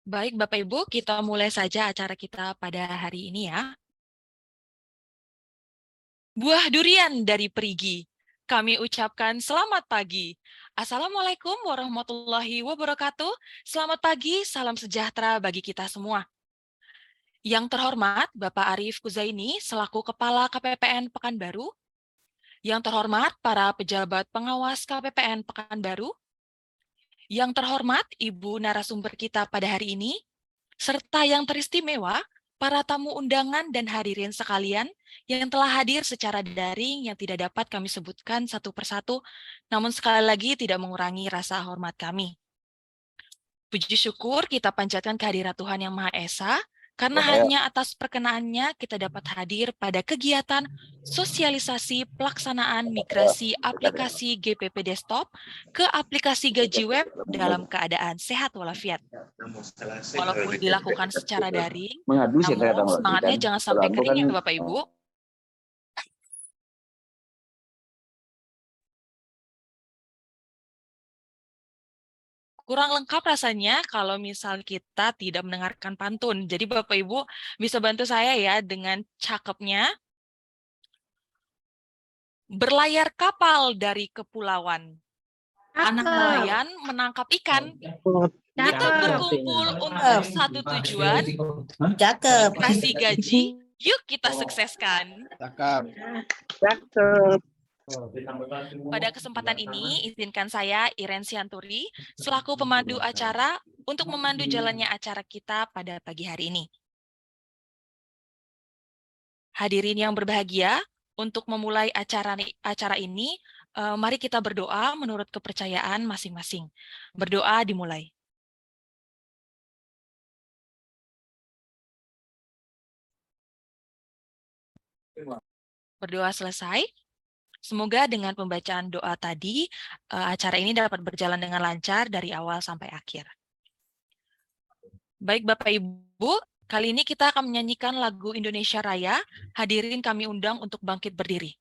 Baik, Bapak Ibu, kita mulai saja acara kita pada hari ini ya. Buah durian dari Perigi. Kami ucapkan selamat pagi. Assalamualaikum warahmatullahi wabarakatuh. Selamat pagi, salam sejahtera bagi kita semua. Yang terhormat Bapak Arief Kuzaini selaku Kepala KPPN Pekanbaru. Yang terhormat para pejabat pengawas KPPN Pekanbaru. Yang terhormat Ibu narasumber kita pada hari ini, serta yang teristimewa, para tamu undangan dan hadirin sekalian yang telah hadir secara daring yang tidak dapat kami sebutkan satu persatu, namun sekali lagi tidak mengurangi rasa hormat kami. Puji syukur kita panjatkan kehadirat Tuhan Yang Maha Esa, karena hanya atas perkenaannya kita dapat hadir pada kegiatan sosialisasi pelaksanaan migrasi aplikasi GPP Desktop ke aplikasi Gaji Web dalam keadaan sehat walafiat. Walaupun dilakukan secara daring, namun semangatnya jangan sampai kering ya Bapak Ibu. Kurang lengkap rasanya kalau misal kita tidak mendengarkan pantun. Jadi Bapak Ibu bisa bantu saya ya dengan cakepnya. Berlayar kapal dari kepulauan. Anak nelayan menangkap ikan. Kita berkumpul untuk satu tujuan. Kasih gaji, yuk kita sukseskan. Pada kesempatan ini, izinkan saya, Iren Sianturi, selaku pemandu acara, untuk memandu jalannya acara kita pada pagi hari ini. Hadirin yang berbahagia, untuk memulai acara ini, mari kita berdoa menurut kepercayaan masing-masing. Berdoa dimulai. Berdoa selesai. Semoga dengan pembacaan doa tadi, acara ini dapat berjalan dengan lancar dari awal sampai akhir. Baik Bapak Ibu, kali ini kita akan menyanyikan lagu Indonesia Raya. Hadirin kami undang untuk bangkit berdiri.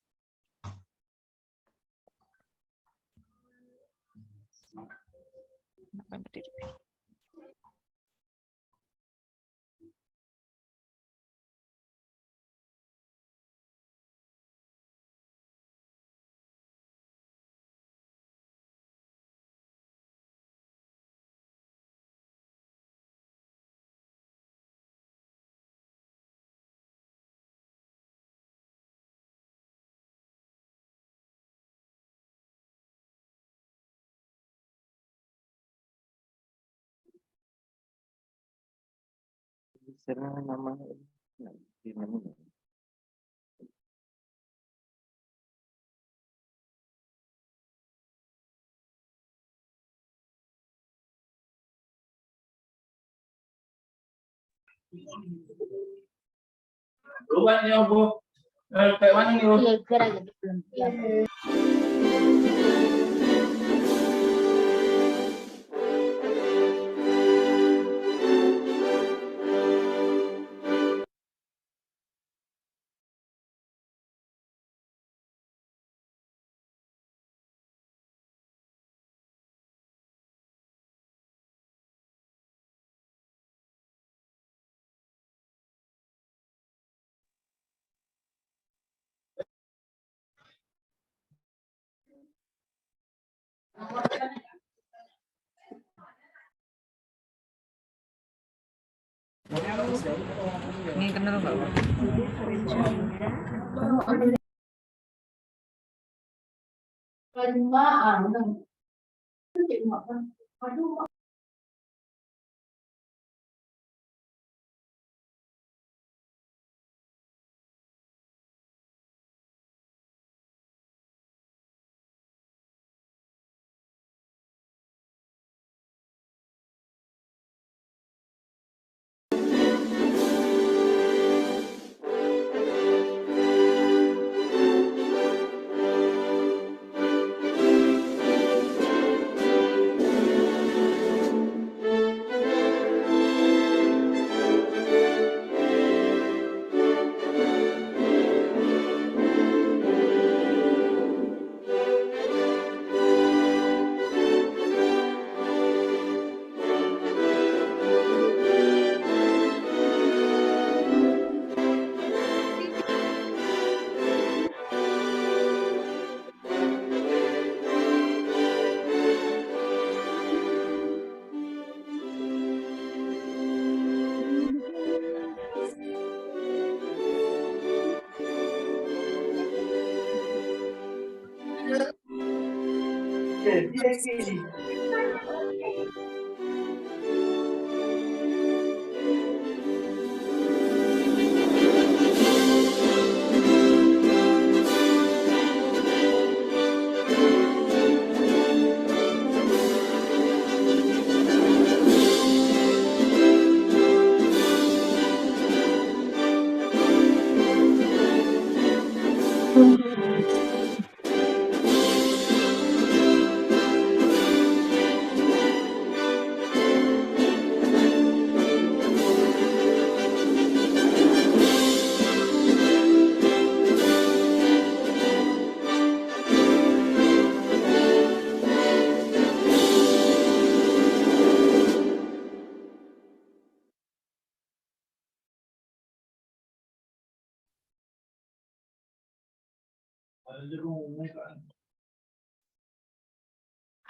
Ini kenal nggak?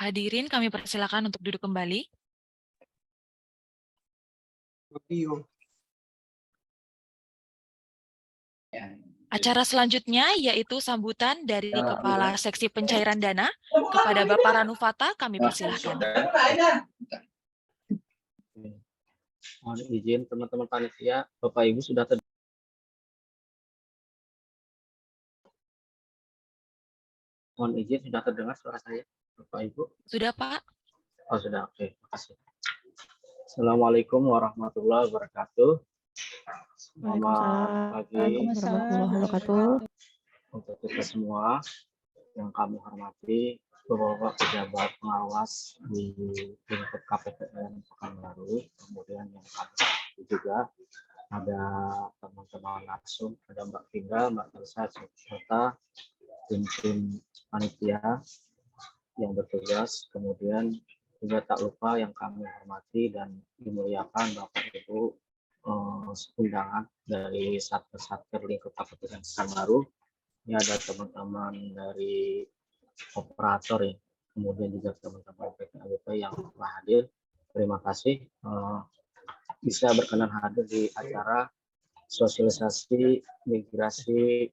Hadirin, kami persilakan untuk duduk kembali. Acara selanjutnya yaitu sambutan dari Kepala Seksi Pencairan Dana kepada Bapak Ranufata, kami persilahkan. Mohon izin teman-teman panitia, Bapak Ibu sudah mohon izin sudah terdengar suara saya, Bapak Ibu? Sudah, Pak? Oh, sudah. Oke, makasih. Assalamualaikum warahmatullahi wabarakatuh. Selamat pagi Warahmatullahi wabarakatuh. untuk kita semua yang kami hormati, Bapak pejabat pengawas di lingkup KPPN Pekanbaru, kemudian yang kami hormati juga ada teman-teman langsung, ada Mbak Finda, Mbak Elsa, serta tim panitia yang bertugas, kemudian juga tak lupa yang kami hormati dan dimuliakan Bapak Ibu undangan dari Satker lingkup KPPN Pekanbaru. Ini ada teman-teman dari operator ya, kemudian juga teman-teman PKWP yang telah hadir. Terima kasih bisa berkenan hadir di acara sosialisasi migrasi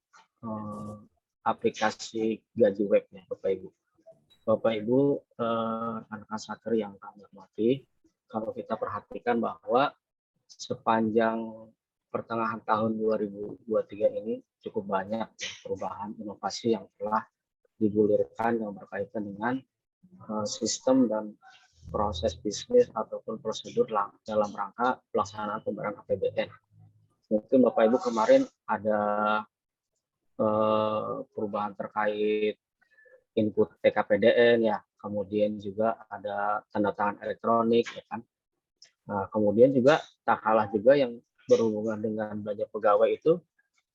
aplikasi gaji web ya, Bapak Ibu. Bapak Ibu, rekan-rekan Satker yang kami hormati, kalau kita perhatikan bahwa sepanjang pertengahan tahun 2023 ini cukup banyak perubahan inovasi yang telah digulirkan yang berkaitan dengan sistem dan proses bisnis ataupun prosedur dalam rangka pelaksanaan pembayaran APBN. Mungkin Bapak Ibu kemarin ada perubahan terkait input TKPDN ya, kemudian juga ada tanda tangan elektronik ya kan. Nah, kemudian juga tak kalah juga yang berhubungan dengan belanja pegawai itu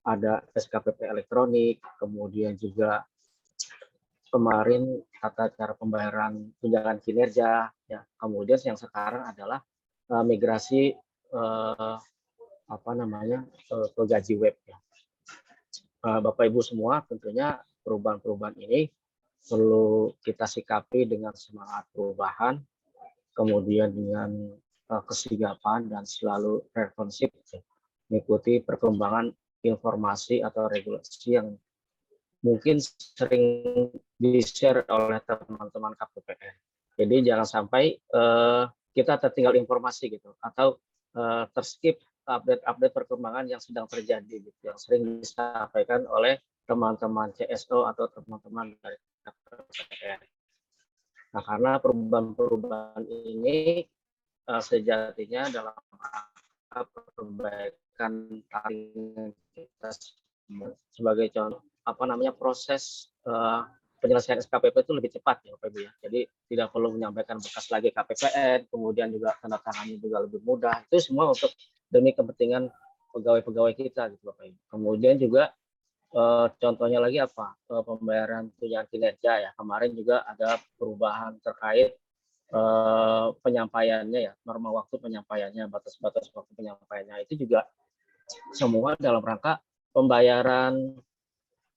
ada SKPP elektronik, kemudian juga kemarin tata cara pembayaran tunjangan kinerja ya, kemudian yang sekarang adalah migrasi ke gaji web ya. Bapak Ibu semua, tentunya perubahan-perubahan ini perlu kita sikapi dengan semangat perubahan, kemudian dengan kesigapan dan selalu responsif mengikuti perkembangan informasi atau regulasi yang mungkin sering di-share oleh teman-teman KPPN. Jadi jangan sampai kita tertinggal informasi gitu, atau terskip update-update perkembangan yang sedang terjadi gitu, yang sering disampaikan oleh teman-teman CSO atau teman-teman dari KPPN. Nah, karena perubahan-perubahan ini sejatinya dalam perbaikan kita sebagai contoh proses penyelesaian SKPP itu lebih cepat ya Bapak Ibu ya. Jadi tidak perlu menyampaikan berkas lagi KPPN, kemudian juga tanda tangannya juga lebih mudah. Itu semua untuk demi kepentingan pegawai-pegawai kita gitu Bapak Ibu. Kemudian juga contohnya lagi pembayaran tunjangan kinerja ya. Kemarin juga ada perubahan terkait penyampaiannya ya, norma waktu penyampaiannya, batas-batas waktu penyampaiannya itu juga semua dalam rangka pembayaran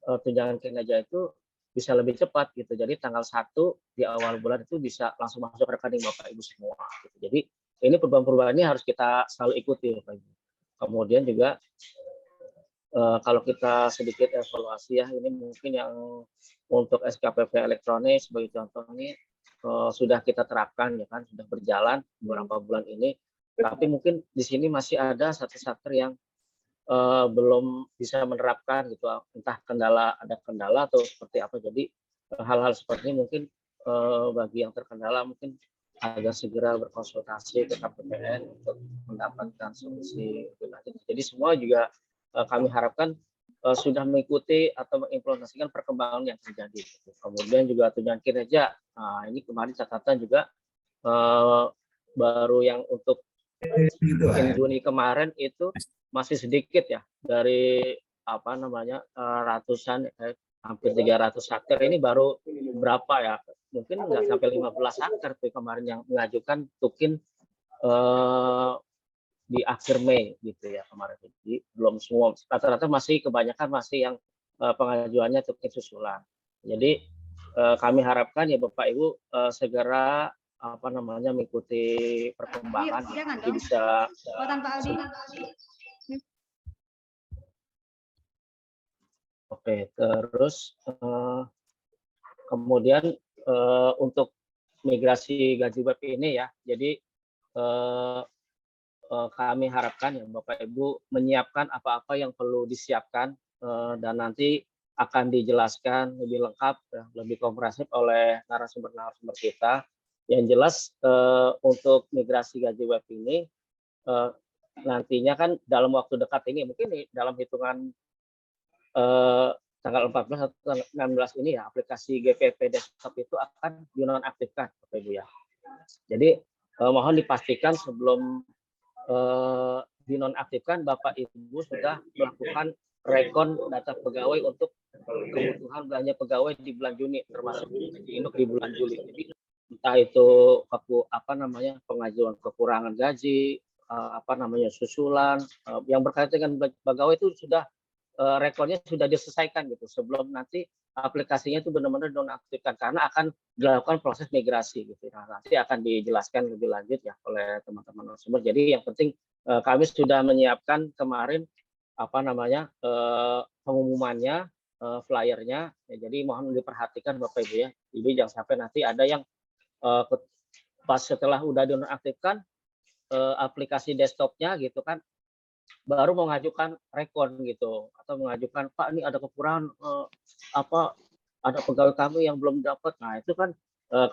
tunjangan kinerja itu bisa lebih cepat gitu. Jadi tanggal 1 di awal bulan itu bisa langsung masuk rekening Bapak Ibu semua gitu. Jadi ini perubahan-perubahan ini harus kita selalu ikuti Bapak Ibu. Kemudian juga kalau kita sedikit evaluasi ya, ini mungkin yang untuk SKPP elektronik sebagai contoh ini sudah kita terapkan ya kan, sudah berjalan beberapa bulan ini. Tapi mungkin di sini masih ada satu satker yang belum bisa menerapkan gitu, entah ada kendala atau seperti apa. Jadi hal-hal seperti ini mungkin bagi yang terkendala mungkin agar segera berkonsultasi ke KPPN untuk mendapatkan solusi lebih lanjut. Jadi semua juga kami harapkan sudah mengikuti atau mengimplementasikan perkembangan yang terjadi. Kemudian juga tunjangan kinerja. Nah, ini kemarin catatan juga baru yang untuk Juni kemarin itu masih sedikit ya, dari ratusan, hampir 300 satker ini baru berapa ya, mungkin nggak sampai 15 satker tuh kemarin yang mengajukan tukin di akhir Mei gitu ya kemarin. Jadi belum semua, rata-rata masih kebanyakan masih yang pengajuannya tukin susulan. Jadi kami harapkan ya Bapak Ibu segera mengikuti perkembangan, jadi bisa Oke, terus kemudian untuk migrasi gaji web ini ya, jadi kami harapkan ya Bapak Ibu menyiapkan apa-apa yang perlu disiapkan dan nanti akan dijelaskan lebih lengkap, lebih komprehensif oleh narasumber-narasumber kita. Yang jelas untuk migrasi gaji web ini nantinya kan dalam waktu dekat ini, mungkin dalam hitungan tanggal 14 atau 16 ini ya, aplikasi GPP desktop itu akan dinonaktifkan Bapak Ibu ya. Jadi mohon dipastikan sebelum dinonaktifkan Bapak Ibu sudah melakukan rekon data pegawai untuk kebutuhan belanja pegawai di bulan Juni, termasuk induk di bulan Juli. Jadi entah itu pengajuan kekurangan gaji, susulan yang berkaitan dengan pegawai itu sudah rekornya sudah diselesaikan gitu sebelum nanti aplikasinya itu benar-benar nonaktifkan, karena akan dilakukan proses migrasi gitu. Nah, nanti akan dijelaskan lebih lanjut ya oleh teman-teman narasumber. Jadi yang penting kami sudah menyiapkan kemarin pengumumannya, flyernya. Ya, jadi mohon diperhatikan Bapak Ibu ya. Jadi jangan sampai nanti ada yang pas setelah udah dinonaktifkan aplikasi desktopnya gitu kan, baru mengajukan rekon gitu, atau mengajukan Pak ini ada kekurangan ada pegawai kami yang belum dapat. Nah itu kan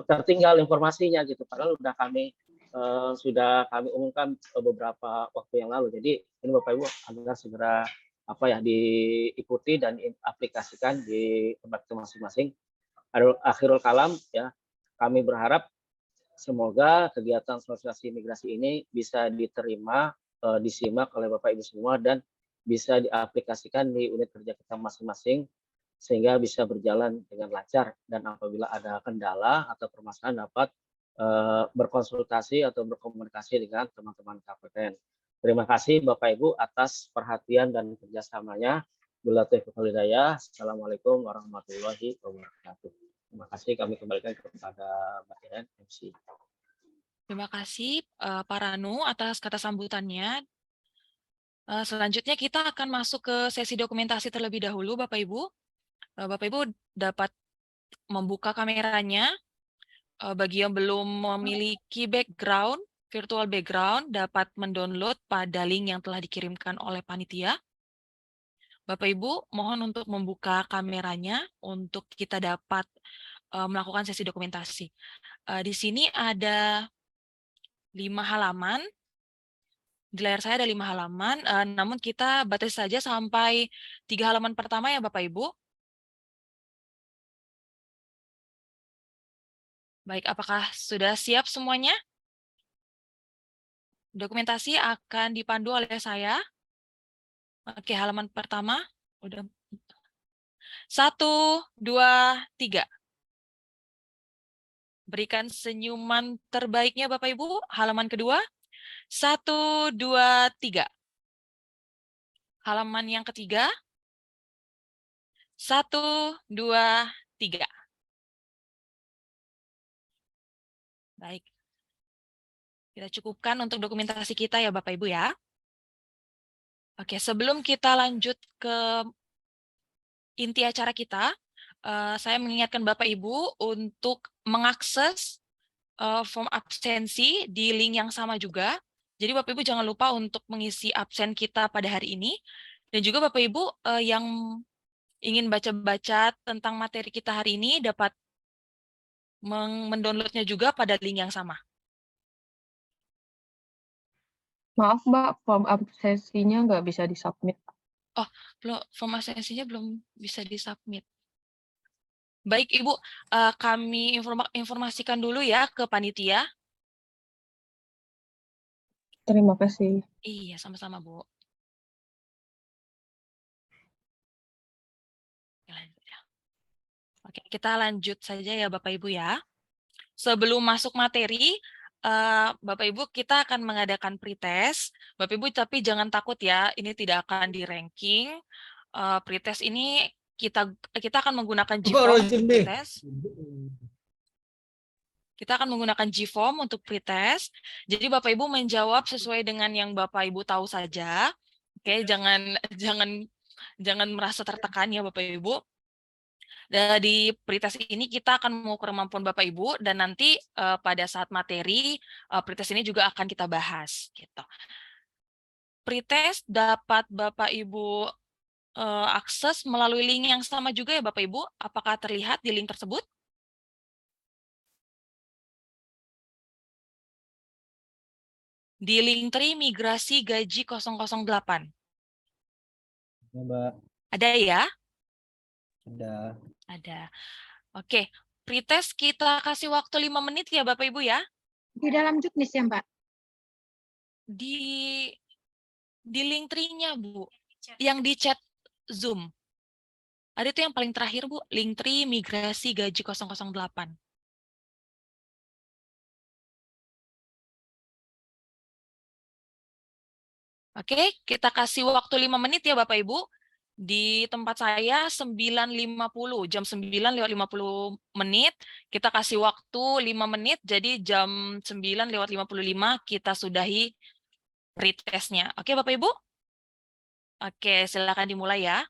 tertinggal informasinya gitu, padahal sudah kami umumkan beberapa waktu yang lalu. Jadi ini Bapak Ibu agar segera diikuti dan diaplikasikan di tempat masing-masing. Akhirul kalam ya, kami berharap semoga kegiatan sosialisasi migrasi ini bisa diterima, disimak oleh Bapak Ibu semua dan bisa diaplikasikan di unit kerja kita masing-masing sehingga bisa berjalan dengan lancar, dan apabila ada kendala atau permasalahan dapat berkonsultasi atau berkomunikasi dengan teman-teman KPPN. Terima kasih Bapak Ibu atas perhatian dan kerjasamanya. Bila taufiq wal hidayah. Assalamualaikum warahmatullahi wabarakatuh. Terima kasih, kami kembalikan kepada Mbak Iren, MC. Terima kasih Pak Ranu atas kata sambutannya. Selanjutnya kita akan masuk ke sesi dokumentasi terlebih dahulu, Bapak Ibu. Bapak Ibu dapat membuka kameranya. Bagi yang belum memiliki virtual background, dapat mendownload pada link yang telah dikirimkan oleh panitia. Bapak Ibu, mohon untuk membuka kameranya untuk kita dapat melakukan sesi dokumentasi. Di sini ada 5 halaman. Di layar saya ada 5 halaman, namun kita batasi saja sampai 3 halaman pertama ya Bapak Ibu. Baik, apakah sudah siap semuanya? Dokumentasi akan dipandu oleh saya. Oke, halaman pertama. Udah. 1, 2, 3. Berikan senyuman terbaiknya Bapak Ibu. Halaman kedua. 1, 2, 3. Halaman yang ketiga. 1, 2, 3. Baik. Kita cukupkan untuk dokumentasi kita ya Bapak Ibu ya. Oke, sebelum kita lanjut ke inti acara kita, saya mengingatkan Bapak Ibu untuk mengakses form absensi di link yang sama juga. Jadi Bapak Ibu jangan lupa untuk mengisi absen kita pada hari ini. Dan juga Bapak Ibu yang ingin baca-baca tentang materi kita hari ini dapat mendownloadnya juga pada link yang sama. Maaf Mbak, form absensinya nggak bisa disubmit. Oh, form absensinya belum bisa disubmit. Baik Ibu, kami informasikan dulu ya ke panitia. Terima kasih. Iya, sama-sama Bu. Oke, kita lanjut saja ya Bapak Ibu ya. Sebelum masuk materi, Bapak Ibu kita akan mengadakan pretest. Bapak Ibu tapi jangan takut ya, ini tidak akan di ranking. Pretest ini kita akan menggunakan GForm untuk pretest. Kita akan menggunakan GForm untuk pretest. Jadi Bapak Ibu menjawab sesuai dengan yang Bapak Ibu tahu saja. Oke, jangan jangan merasa tertekan ya Bapak Ibu. Di pretest ini kita akan mengukur kemampuan Bapak Ibu dan nanti pada saat materi pretest ini juga akan kita bahas gitu. Pretest dapat Bapak Ibu akses melalui link yang sama juga ya Bapak Ibu. Apakah terlihat di link tersebut? Di link migrasi gaji 008. Ya, Mbak. Ada ya? Ada. Ada. Oke, pretest kita kasih waktu 5 menit ya Bapak Ibu ya. Di dalam juknis ya, Mbak? Di link nya Bu. Yang di chat Zoom. Ada itu yang paling terakhir Bu, link migrasi gaji 008. Oke, kita kasih waktu 5 menit ya Bapak Ibu. Di tempat saya 9.50, jam 9:50. Kita kasih waktu 5 menit, jadi jam 9:55 kita sudahi pretestnya. Oke Bapak Ibu? Oke, silakan dimulai ya.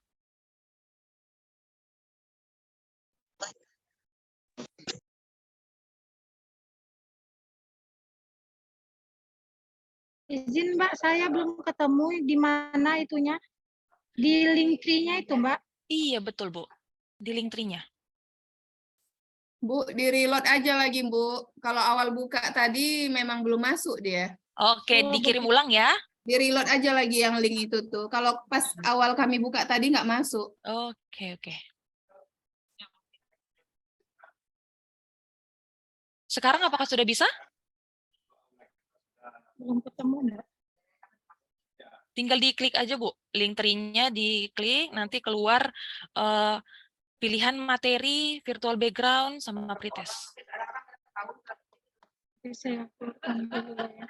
Izin Mbak, saya belum ketemu di mana itunya. Di link tree-nya itu Mbak. Iya betul Bu, di link nya. Bu, di reload aja lagi, Bu. Kalau awal buka tadi memang belum masuk dia. Oke, Oh, dikirim betul. ulang ya. Di reload aja lagi yang link itu tuh. Kalau pas awal kami buka tadi nggak masuk. Oke. Sekarang apakah sudah bisa? Belum ketemu Mbak. Tinggal diklik aja Bu, link nya diklik, nanti keluar pilihan materi, virtual background, sama pretest. Oke, saya keluarkan dulu ya.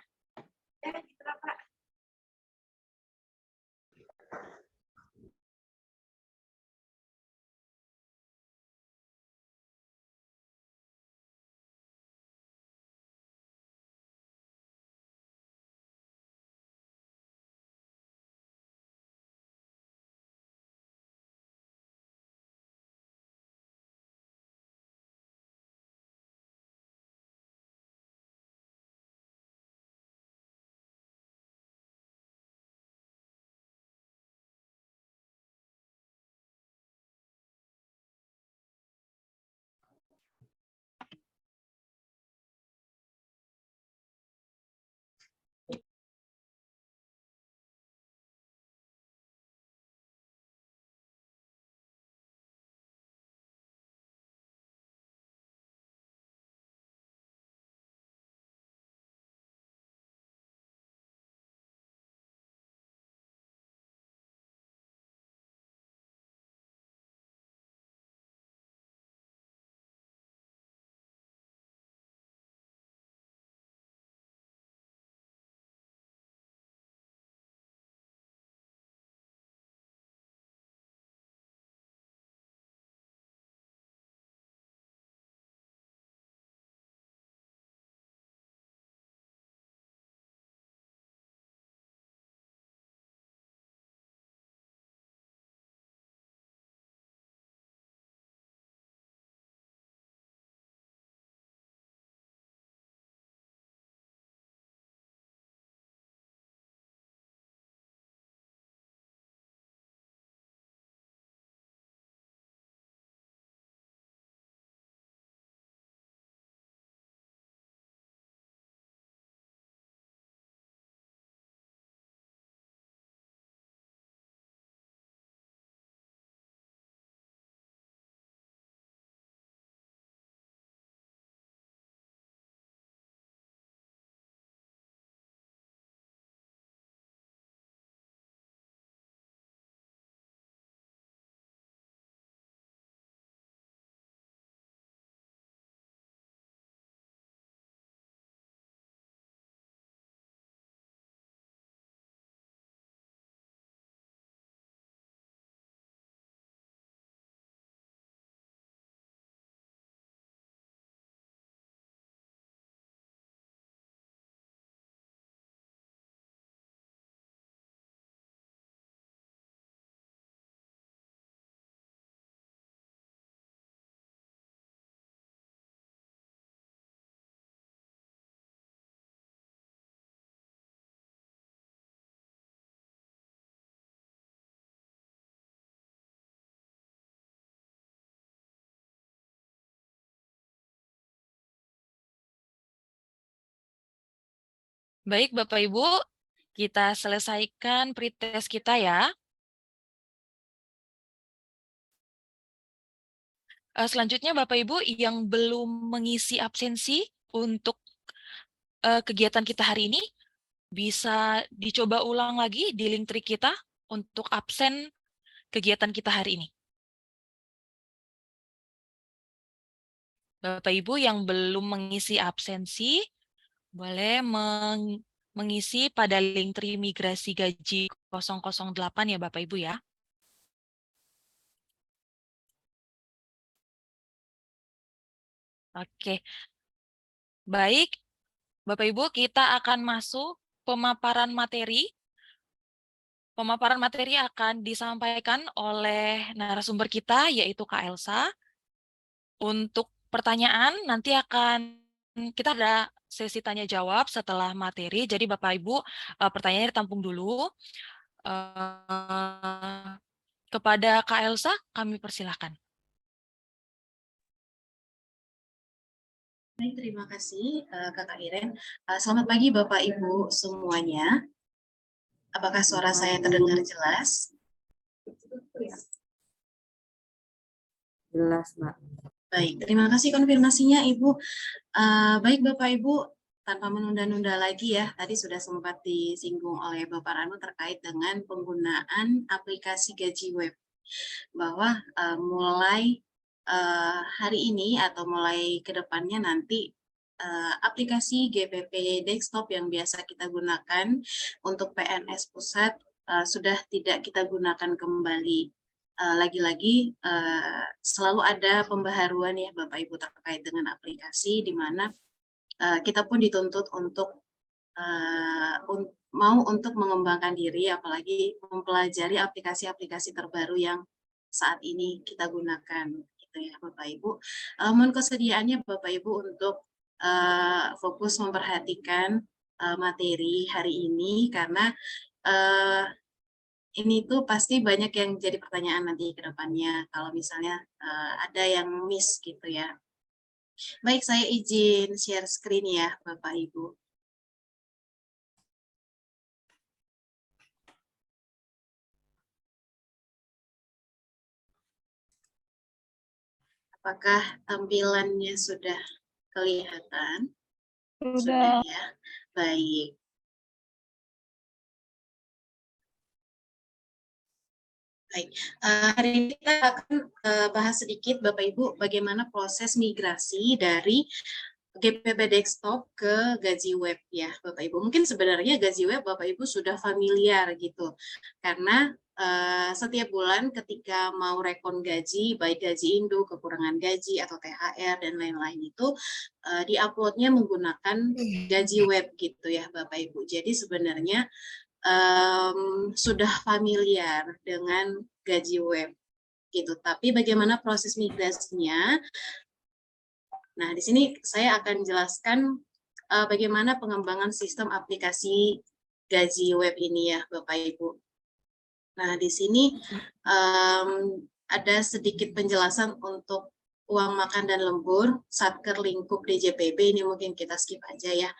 Baik, Bapak Ibu, kita selesaikan pretest kita ya. Selanjutnya Bapak Ibu yang belum mengisi absensi untuk kegiatan kita hari ini, bisa dicoba ulang lagi di link trik kita untuk absen kegiatan kita hari ini. Bapak Ibu yang belum mengisi absensi, boleh mengisi pada link tri migrasi gaji 008 ya Bapak Ibu ya. Oke, baik Bapak Ibu, kita akan masuk pemaparan materi. Pemaparan materi akan disampaikan oleh narasumber kita, yaitu Kak Elsa. Untuk pertanyaan, nanti kita ada sesi tanya jawab setelah materi. Jadi Bapak Ibu, pertanyaannya ditampung dulu. Kepada Kak Elsa, kami persilahkan. Baik, terima kasih Kakak Iren. Selamat pagi Bapak Ibu semuanya. Apakah suara saya terdengar jelas? Jelas, Mbak. Baik, terima kasih konfirmasinya Ibu. Baik Bapak Ibu, tanpa menunda-nunda lagi ya, tadi sudah sempat disinggung oleh Bapak Ranu terkait dengan penggunaan aplikasi gaji web. Bahwa mulai hari ini atau mulai ke depannya nanti aplikasi GPP Desktop yang biasa kita gunakan untuk PNS pusat sudah tidak kita gunakan kembali. Lagi-lagi selalu ada pembaharuan ya Bapak Ibu terkait dengan aplikasi di mana kita pun dituntut untuk mau untuk mengembangkan diri, apalagi mempelajari aplikasi-aplikasi terbaru yang saat ini kita gunakan, gitu ya Bapak Ibu. Mohon kesediaannya Bapak Ibu untuk fokus memperhatikan materi hari ini karena ini tuh pasti banyak yang jadi pertanyaan nanti ke depannya kalau misalnya ada yang miss gitu ya. Baik, saya izin share screen ya Bapak Ibu. Apakah tampilannya sudah kelihatan? Sudah ya. Baik. Baik, hari ini kita akan bahas sedikit Bapak Ibu bagaimana proses migrasi dari GPP Desktop ke gaji web ya Bapak Ibu. Mungkin sebenarnya gaji web Bapak Ibu sudah familiar gitu. Karena setiap bulan ketika mau rekon gaji, baik gaji induk, kekurangan gaji atau THR dan lain-lain itu diuploadnya menggunakan gaji web gitu ya Bapak Ibu. Jadi sebenarnya sudah familiar dengan gaji web gitu. Tapi bagaimana proses migrasinya? Nah, di sini saya akan jelaskan bagaimana pengembangan sistem aplikasi gaji web ini ya, Bapak Ibu. Nah, di sini ada sedikit penjelasan untuk uang makan dan lembur, Satker lingkup DJPB, ini mungkin kita skip aja ya.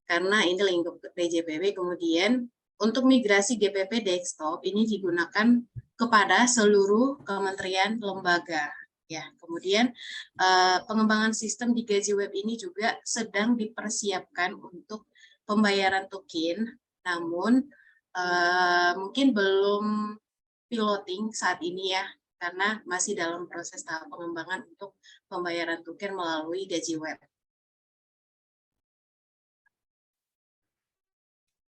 Karena ini lingkup DJPB, kemudian untuk migrasi GPP Desktop ini digunakan kepada seluruh kementerian lembaga. Ya, kemudian pengembangan sistem di gaji web ini juga sedang dipersiapkan untuk pembayaran token, namun mungkin belum piloting saat ini ya, karena masih dalam proses tahap pengembangan untuk pembayaran token melalui gaji web.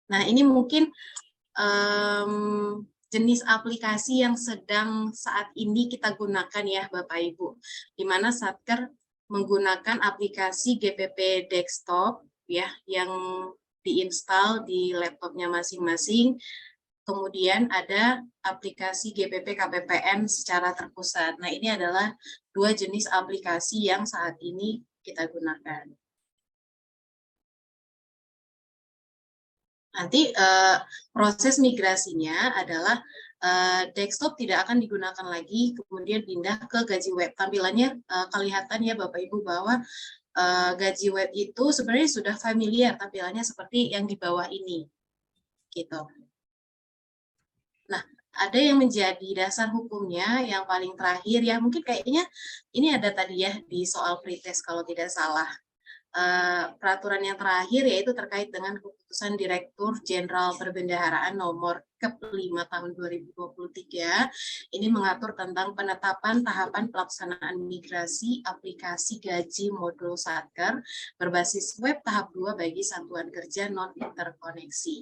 Nah, ini mungkin jenis aplikasi yang sedang saat ini kita gunakan ya Bapak Ibu, di mana Satker menggunakan aplikasi GPP Desktop ya yang diinstal di laptopnya masing-masing. Kemudian ada aplikasi GPP KPPN secara terpusat. Nah, ini adalah dua jenis aplikasi yang saat ini kita gunakan. Nanti proses migrasinya adalah desktop tidak akan digunakan lagi, kemudian pindah ke gaji web. Tampilannya kelihatan ya Bapak Ibu bahwa gaji web itu sebenarnya sudah familiar tampilannya seperti yang di bawah ini, gitu. Nah, ada yang menjadi dasar hukumnya yang paling terakhir ya, mungkin kayaknya ini ada tadi ya di soal pretest kalau tidak salah. Peraturan yang terakhir yaitu terkait dengan keputusan Direktur Jenderal Perbendaharaan nomor ke-5 tahun 2023. Ini mengatur tentang penetapan tahapan pelaksanaan migrasi aplikasi gaji modul Satker berbasis web tahap 2 bagi satuan kerja non interkoneksi.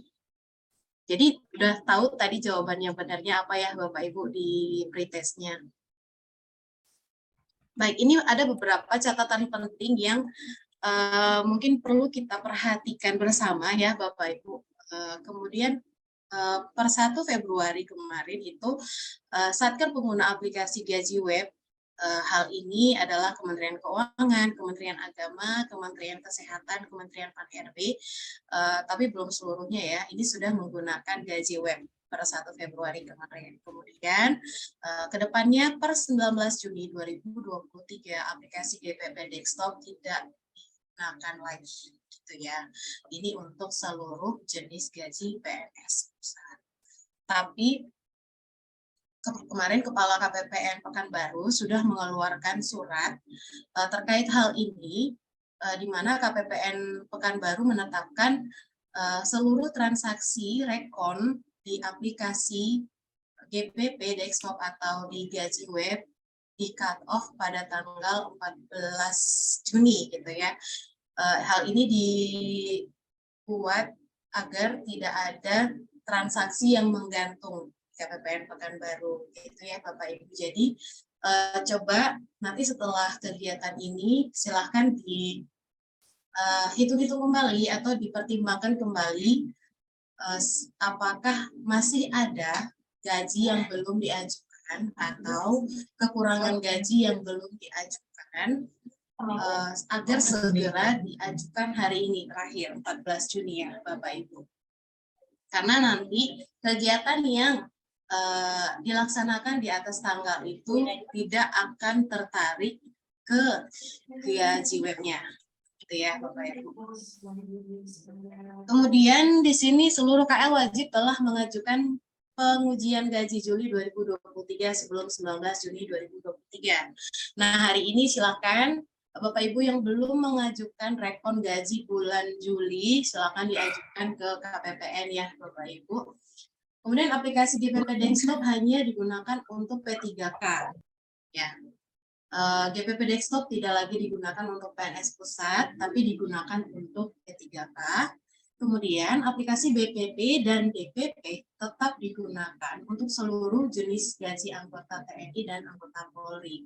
Jadi udah tahu tadi jawaban yang benarnya apa ya Bapak Ibu di pretestnya. Baik, ini ada beberapa catatan penting yang mungkin perlu kita perhatikan bersama ya Bapak Ibu. Kemudian per 1 Februari kemarin itu Satker pengguna aplikasi gaji web, hal ini adalah Kementerian Keuangan, Kementerian Agama, Kementerian Kesehatan, Kementerian Pan-RB, tapi belum seluruhnya ya, ini sudah menggunakan gaji web per 1 Februari kemarin. Kemudian kedepannya per 19 Juni 2023 aplikasi GPP Desktop tidak digunakan lagi gitu ya. Ini untuk seluruh jenis gaji PNS pusat. Tapi kemarin Kepala KPPN Pekanbaru sudah mengeluarkan surat terkait hal ini, di mana KPPN Pekanbaru menetapkan seluruh transaksi rekon di aplikasi GPP Desktop atau di gaji web di cut off pada tanggal 14 Juni gitu ya. Hal ini dibuat agar tidak ada transaksi yang menggantung KPPN Pekanbaru gitu ya Bapak Ibu. Jadi coba nanti setelah kegiatan ini silahkan hitung-hitung kembali atau dipertimbangkan kembali apakah masih ada gaji yang belum diajukan atau kekurangan gaji yang belum diajukan, agar segera diajukan hari ini terakhir 14 Juni ya Bapak Ibu. Karena nanti kegiatan yang dilaksanakan di atas tanggal itu tidak akan tertarik ke gaji webnya, gitu ya Bapak Ibu. Kemudian di sini seluruh KL wajib telah mengajukan pengujian gaji Juli 2023 sebelum 19 Juni 2023. Nah, hari ini silakan Bapak Ibu yang belum mengajukan rekon gaji bulan Juli, silakan diajukan ke KPPN ya Bapak Ibu. Kemudian aplikasi GPP Desktop hanya digunakan untuk P3K. Ya. GPP Desktop tidak lagi digunakan untuk PNS pusat, tapi digunakan untuk P3K. Kemudian aplikasi BPP dan DPP tetap digunakan untuk seluruh jenis gaji anggota TNI dan anggota Polri.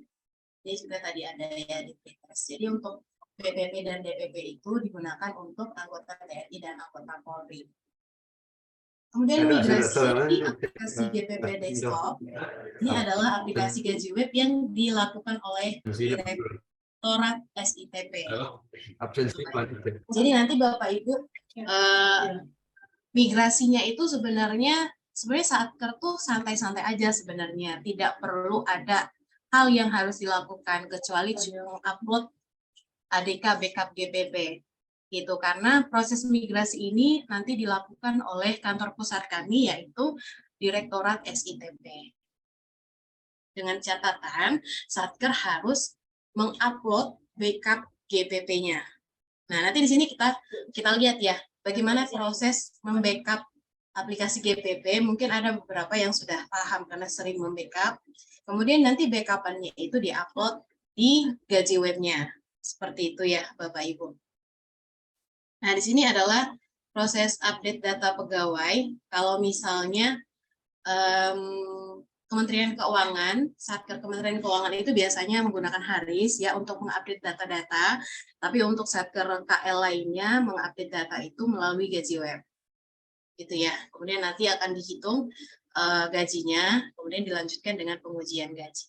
Ini juga tadi ada ya di pretest. Jadi untuk BPP dan DPP itu digunakan untuk anggota TNI dan anggota Polri. Kemudian migrasi aplikasi GPP Desktop ini adalah aplikasi gaji web yang dilakukan oleh Direktorat SITP. Jadi nanti Bapak Ibu migrasinya itu sebenarnya Satker tuh santai-santai aja sebenarnya, tidak perlu ada hal yang harus dilakukan kecuali cuma upload ADK backup GPP gitu, karena proses migrasi ini nanti dilakukan oleh kantor pusat kami yaitu Direktorat SITP. Dengan catatan Satker harus mengupload backup GPP-nya. Nah, nanti di sini kita lihat ya bagaimana proses membackup aplikasi GPP. Mungkin ada beberapa yang sudah paham karena sering membackup. Kemudian nanti backup-annya itu diupload di gaji webnya. Seperti itu ya Bapak Ibu. Nah, di sini adalah proses update data pegawai. Kalau misalnya Kementerian Keuangan, Satker Kementerian Keuangan itu biasanya menggunakan Haris ya untuk mengupdate data-data, tapi untuk Satker KL lainnya mengupdate data itu melalui gaji web. Gitu ya. Kemudian nanti akan dihitung gajinya, kemudian dilanjutkan dengan pengujian gaji.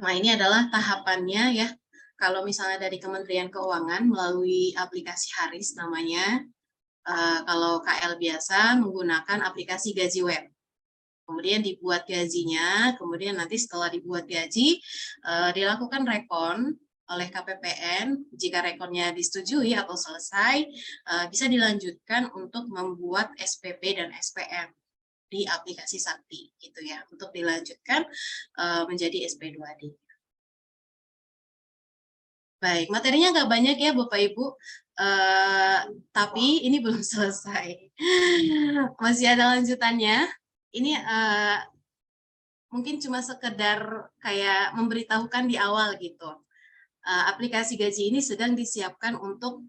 Nah, ini adalah tahapannya ya. Kalau misalnya dari Kementerian Keuangan melalui aplikasi Haris namanya, kalau KL biasa menggunakan aplikasi gaji web. Kemudian dibuat gajinya, kemudian nanti setelah dibuat gaji, dilakukan rekon oleh KPPN. Jika rekonnya disetujui atau selesai, bisa dilanjutkan untuk membuat SPP dan SPM di aplikasi Sakti, gitu ya, untuk dilanjutkan menjadi SP2D. Baik, materinya nggak banyak ya Bapak Ibu, tapi ini belum selesai. Masih ada lanjutannya. Ini mungkin cuma sekedar kayak memberitahukan di awal gitu. Aplikasi gaji ini sedang disiapkan untuk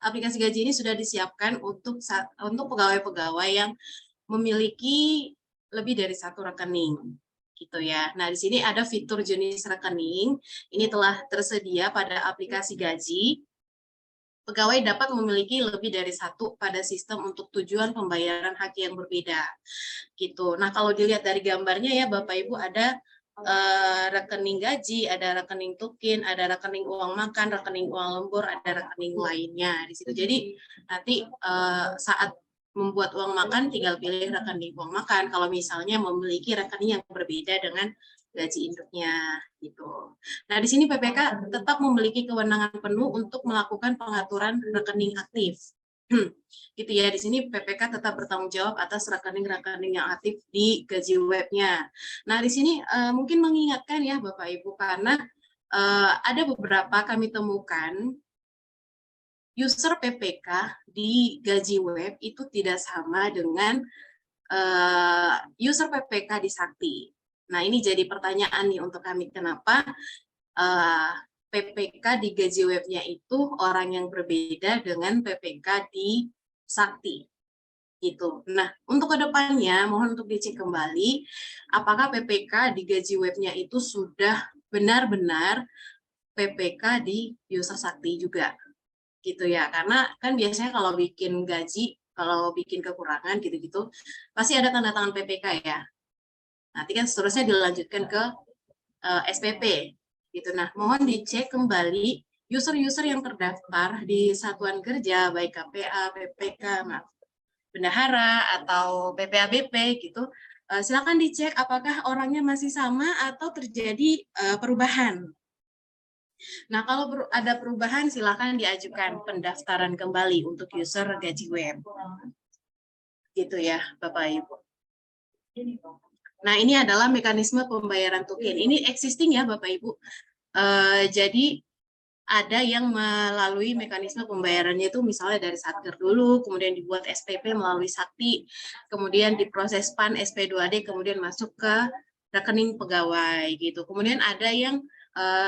aplikasi gaji ini sudah disiapkan untuk pegawai-pegawai yang memiliki lebih dari satu rekening. Gitu ya. Nah, di sini ada fitur jenis rekening. Ini telah tersedia pada aplikasi gaji. Pegawai dapat memiliki lebih dari satu pada sistem untuk tujuan pembayaran hak yang berbeda. Gitu. Nah, kalau dilihat dari gambarnya ya Bapak Ibu, ada rekening gaji, ada rekening tukin, ada rekening uang makan, rekening uang lembur, ada rekening lainnya di situ. Jadi nanti saat membuat uang makan tinggal pilih rekening uang makan kalau misalnya memiliki rekening yang berbeda dengan gaji induknya gitu. Nah, di sini PPK tetap memiliki kewenangan penuh untuk melakukan pengaturan rekening aktif. Gitu ya, di sini PPK tetap bertanggung jawab atas rekening-rekening yang aktif di gaji webnya. Nah, di sini mungkin mengingatkan ya Bapak Ibu, karena ada beberapa kami temukan user PPK di gaji web itu tidak sama dengan user PPK di Sakti. Nah, ini jadi pertanyaan nih untuk kami, kenapa PPK di gaji webnya itu orang yang berbeda dengan PPK di Sakti. Gitu. Nah, untuk kedepannya mohon untuk dicek kembali apakah PPK di gaji webnya itu sudah benar-benar PPK di user Sakti juga. Gitu ya, karena kan biasanya kalau bikin gaji, kalau bikin kekurangan gitu-gitu, pasti ada tanda tangan PPK ya. Nanti kan seterusnya dilanjutkan ke SPP. Gitu. Nah, mohon dicek kembali user-user yang terdaftar di satuan kerja, baik KPA, PPK, bendahara, atau PPABP gitu. Silakan dicek apakah orangnya masih sama atau terjadi perubahan. Nah, kalau ada perubahan, silakan diajukan pendaftaran kembali untuk user gaji web. Gitu ya, Bapak Ibu. Nah, ini adalah mekanisme pembayaran token. Ini existing ya, Bapak Ibu. Jadi, ada yang melalui mekanisme pembayarannya itu misalnya dari Satker dulu, kemudian dibuat SPP melalui Sakti, kemudian diproses PAN SP2D, kemudian masuk ke rekening pegawai gitu. Kemudian ada yang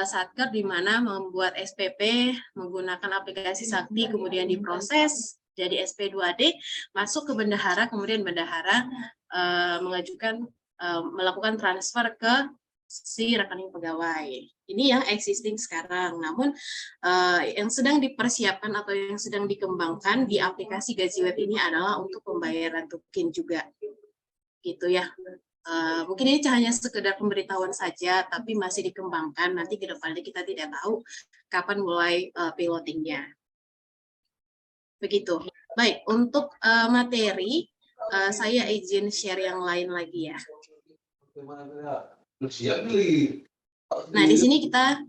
Satker di mana membuat SPP menggunakan aplikasi Sakti, kemudian diproses jadi SP2D, masuk ke bendahara, kemudian bendahara melakukan transfer ke si rekening pegawai. Ini yang existing sekarang. Namun yang sedang dipersiapkan atau yang sedang dikembangkan di aplikasi gaji web ini adalah untuk pembayaran token juga. Gitu ya. Mungkin ini hanya sekedar pemberitahuan saja, tapi masih dikembangkan. Nanti ke depannya kita tidak tahu kapan mulai pilotingnya. Begitu. Baik, untuk materi, saya izin share yang lain lagi ya. Nah, di sini kita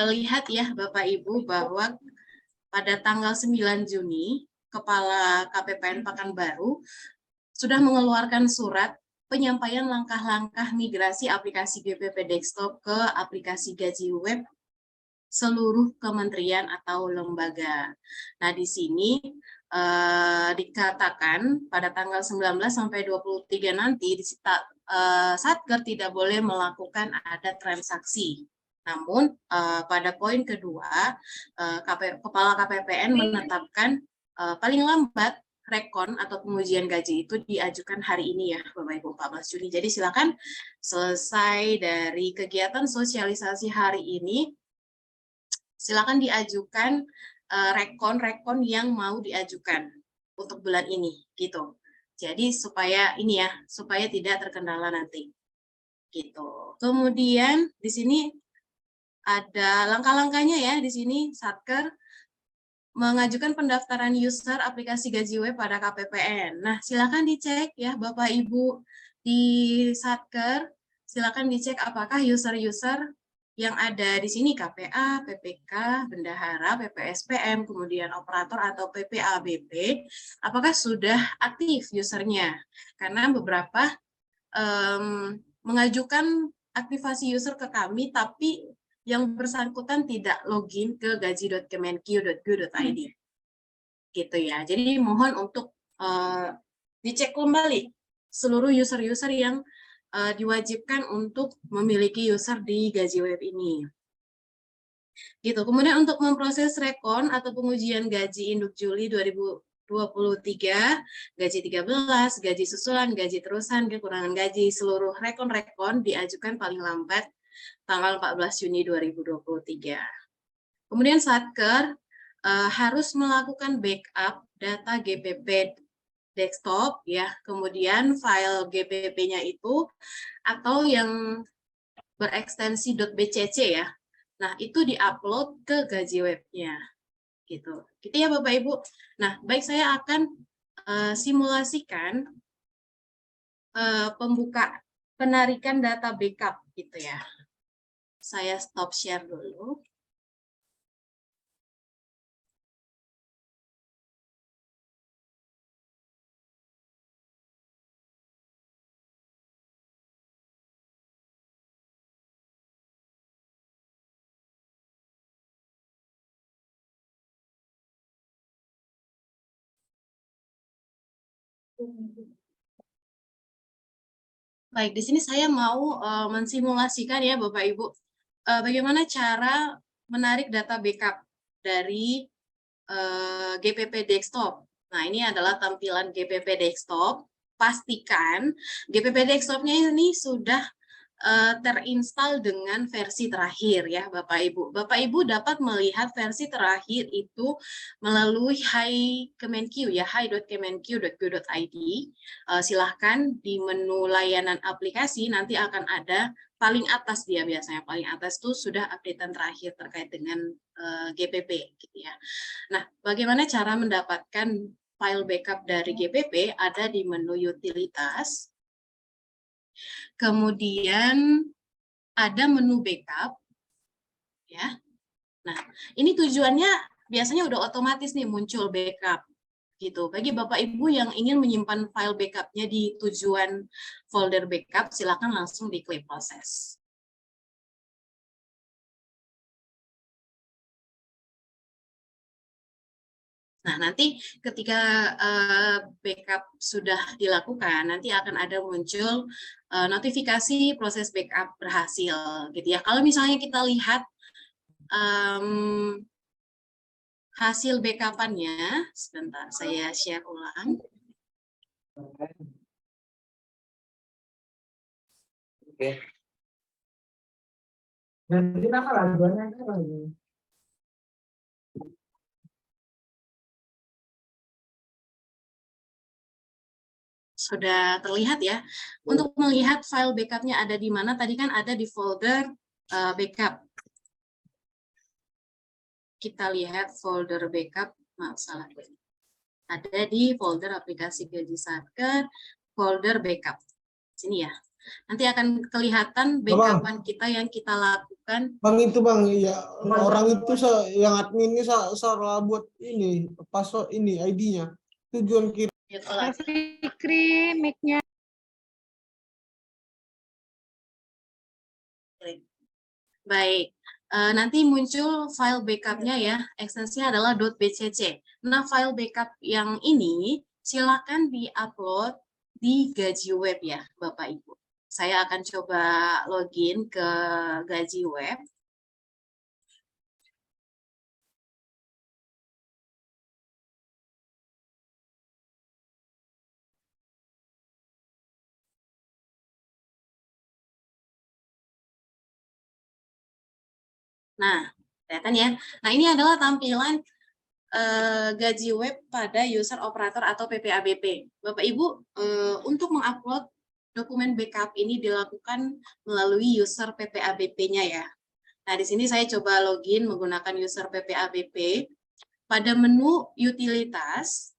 lihat ya Bapak Ibu bahwa pada tanggal 9 Juni, Kepala KPPN Pekanbaru sudah mengeluarkan surat penyampaian langkah-langkah migrasi aplikasi GPP Desktop ke aplikasi gaji web seluruh kementerian atau lembaga. Nah, di sini dikatakan pada tanggal 19 sampai 23 nanti Satker tidak boleh melakukan ada transaksi. Namun pada poin kedua, Kepala KPPN menetapkan paling lambat rekon atau pengujian gaji itu diajukan hari ini ya Bapak Ibu 14 Juni. Jadi silakan selesai dari kegiatan sosialisasi hari ini, silakan diajukan rekon yang mau diajukan untuk bulan ini gitu. Jadi supaya ini ya, supaya tidak terkendala nanti. Gitu. Kemudian di sini ada langkah-langkahnya ya, di sini Satker mengajukan pendaftaran user aplikasi gaji web pada KPPN. Nah, silakan dicek ya Bapak Ibu di Satker, silakan dicek apakah user-user yang ada di sini KPA, PPK, Bendahara, PPSPM, kemudian operator atau PPABP, apakah sudah aktif usernya? Karena beberapa mengajukan aktivasi user ke kami, tapi yang bersangkutan tidak login ke gaji.kemenq.go.id. Gitu ya. Jadi mohon untuk dicek kembali seluruh user-user yang diwajibkan untuk memiliki user di Gaji Web ini. Gitu. Kemudian untuk memproses rekon atau pengujian gaji induk Juli 2023, gaji 13, gaji susulan, gaji terusan, kekurangan gaji, seluruh rekon-rekon diajukan paling lambat tanggal 14 Juni 2023. Kemudian Satker harus melakukan backup data GPP desktop ya, kemudian file GPP-nya itu atau yang berekstensi .bcc ya. Nah, itu diupload ke Gaji Webnya. Gitu ya Bapak Ibu. Nah, baik, saya akan simulasikan penarikan data backup gitu ya. Saya stop share dulu. Baik, di sini saya mau mensimulasikan ya Bapak Ibu, bagaimana cara menarik data backup dari GPP Desktop. Nah, ini adalah tampilan GPP Desktop. Pastikan GPP Desktop-nya ini sudah terinstall dengan versi terakhir ya Bapak Ibu. Bapak Ibu dapat melihat versi terakhir itu melalui Kemenq ya, hi.kemenq.go.id. Silahkan di menu layanan aplikasi nanti akan ada paling atas, dia biasanya paling atas itu sudah updatean terakhir terkait dengan GPP gitu ya. Nah, bagaimana cara mendapatkan file backup dari GPP? Ada di menu utilitas. Kemudian ada menu backup, ya. Nah, ini tujuannya biasanya udah otomatis nih muncul backup, gitu. Bagi Bapak Ibu yang ingin menyimpan file backupnya di tujuan folder backup, silakan langsung diklik proses. Nah, nanti ketika backup sudah dilakukan, nanti akan ada muncul notifikasi proses backup berhasil, gitu ya. Kalau misalnya kita lihat hasil backup-annya, sebentar saya share ulang. Oke. Nanti apa lagi? Sudah terlihat ya. Untuk melihat file backup-nya ada di mana, tadi kan ada di folder backup. Kita lihat folder backup, maaf salah. Ada di folder aplikasi Gaji Satker, folder backup. Sini ya. Nanti akan kelihatan backupan kita yang kita lakukan. Bang itu Bang, ya orang itu yang adminnya salah buat ini password ini ID-nya. Tujuan kirim. Fikri, mic-nya. Baik, nanti muncul file backup-nya ya, ekstensinya adalah .bcc. Nah, file backup yang ini silakan di-upload di Gaji Web ya, Bapak Ibu. Saya akan coba login ke Gaji Web. Nah, kelihatan ya. Nah, ini adalah tampilan Gaji Web pada user operator atau PPABP. Bapak Ibu, untuk mengupload dokumen backup ini dilakukan melalui user PPABP-nya ya. Nah, di sini saya coba login menggunakan user PPABP. pada menu utilitas,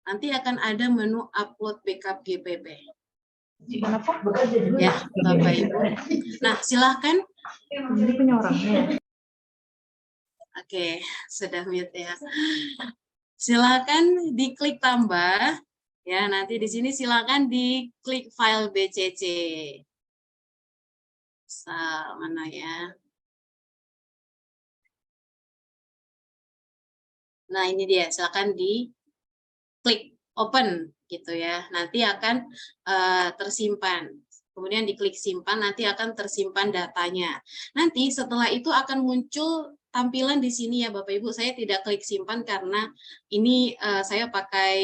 nanti akan ada menu upload backup GPP. Ya, Bapak Ibu. Nah, silahkan. Ini punya orangnya. Oke, sudah mute ya. Silakan diklik tambah. Ya, nanti di sini silakan diklik file BCC. Mana ya? Nah, ini dia. Silakan diklik open gitu ya. Nanti akan tersimpan. Kemudian diklik simpan, nanti akan tersimpan datanya. Nanti setelah itu akan muncul tampilan di sini ya Bapak Ibu. Saya tidak klik simpan karena ini saya pakai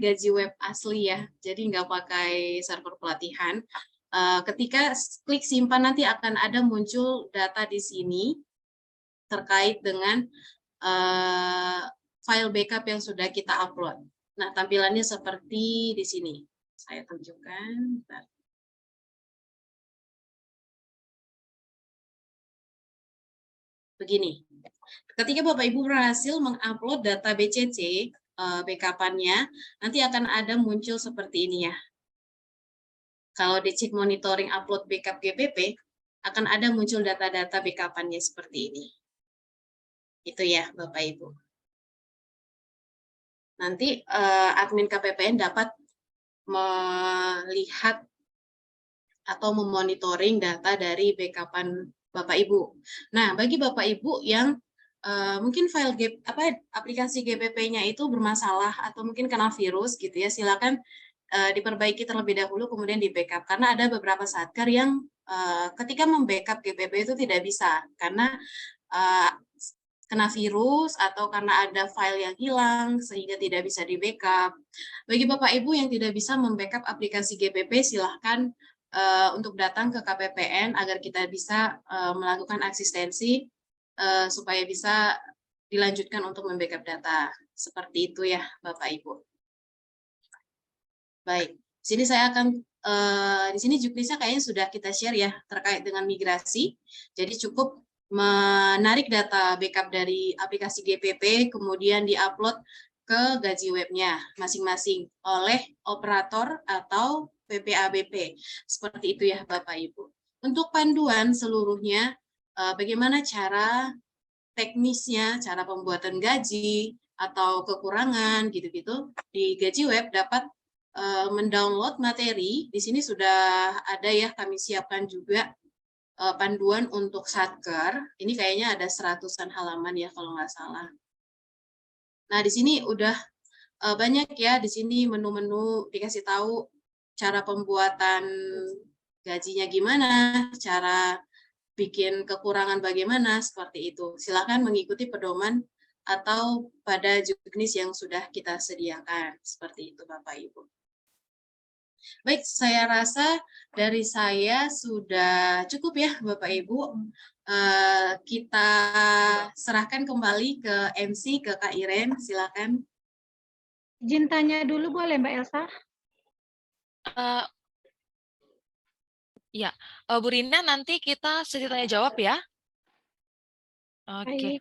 Gaji Web asli ya. Jadi nggak pakai server pelatihan. Ketika klik simpan nanti akan ada muncul data di sini terkait dengan file backup yang sudah kita upload. Nah, tampilannya seperti di sini. Saya tunjukkan. Bentar. Begini, ketika Bapak Ibu berhasil mengupload data BCC, backup-annya, nanti akan ada muncul seperti ini ya. Kalau dicek monitoring upload backup GPP, akan ada muncul data-data backup-annya seperti ini. Itu ya Bapak Ibu. Nanti admin KPPN dapat melihat atau memonitoring data dari backup-an Bapak Ibu. Nah, bagi Bapak Ibu yang mungkin file aplikasi GPP-nya itu bermasalah atau mungkin kena virus gitu ya, silakan diperbaiki terlebih dahulu kemudian di backup, karena ada beberapa satker yang ketika membackup GPP itu tidak bisa karena kena virus atau karena ada file yang hilang sehingga tidak bisa di backup. Bagi Bapak Ibu yang tidak bisa membackup aplikasi GPP, silahkan untuk datang ke KPPN agar kita bisa melakukan asistensi supaya bisa dilanjutkan untuk membackup data. Seperti itu ya Bapak Ibu. Baik, di sini saya akan di sini juknisnya kayaknya sudah kita share ya terkait dengan migrasi. Jadi cukup menarik data backup dari aplikasi GPP kemudian diupload ke Gaji Webnya masing-masing oleh operator atau PPABP. Seperti itu ya Bapak Ibu. Untuk panduan seluruhnya bagaimana cara teknisnya, cara pembuatan gaji atau kekurangan gitu-gitu di Gaji Web dapat mendownload materi. Di sini sudah ada ya, kami siapkan juga panduan untuk satker. Ini kayaknya ada 100-an halaman ya kalau nggak salah. Nah, di sini udah banyak ya, di sini menu-menu dikasih tahu cara pembuatan gajinya gimana, cara bikin kekurangan bagaimana, seperti itu. Silakan mengikuti pedoman atau pada juknis yang sudah kita sediakan. Seperti itu Bapak Ibu. Baik, saya rasa dari saya sudah cukup ya Bapak Ibu. Kita serahkan kembali ke MC, ke Kak Iren, silakan. Izin tanya dulu boleh Mbak Elsa? Ya, Bu Rina, nanti kita sesi tanya jawab ya. Oke. Baik.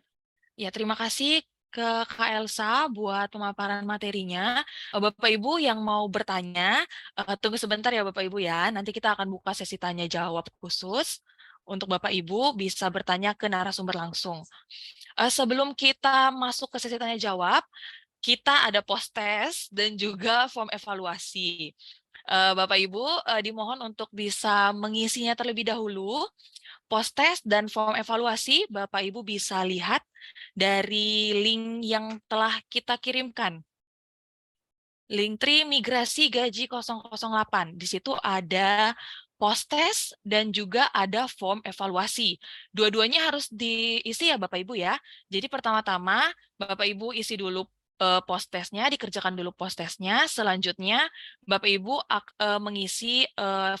Ya, terima kasih ke Kak Elsa buat pemaparan materinya. Bapak Ibu yang mau bertanya, tunggu sebentar ya Bapak Ibu ya. Nanti kita akan buka sesi tanya jawab khusus untuk Bapak Ibu bisa bertanya ke narasumber langsung. Sebelum kita masuk ke sesi tanya jawab, kita ada post test dan juga form evaluasi. Bapak Ibu dimohon untuk bisa mengisinya terlebih dahulu. Post test dan form evaluasi Bapak Ibu bisa lihat dari link yang telah kita kirimkan. Linktree migrasi gaji 008. Di situ ada post test dan juga ada form evaluasi. Dua-duanya harus diisi ya Bapak Ibu ya. Jadi pertama-tama Bapak Ibu isi dulu post testnya, dikerjakan dulu post testnya. Selanjutnya Bapak Ibu mengisi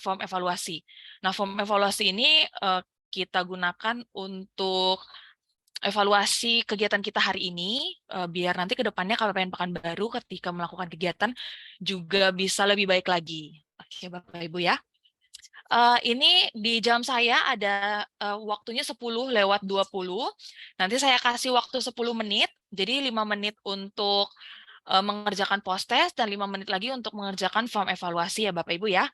form evaluasi. Nah, form evaluasi ini kita gunakan untuk evaluasi kegiatan kita hari ini, biar nanti ke depannya KPPN Pekanbaru ketika melakukan kegiatan juga bisa lebih baik lagi. Oke, Bapak Ibu ya. Ini di jam saya ada waktunya 10:20. Nanti saya kasih waktu 10 menit, jadi 5 menit untuk mengerjakan post test dan 5 menit lagi untuk mengerjakan form evaluasi ya Bapak Ibu ya.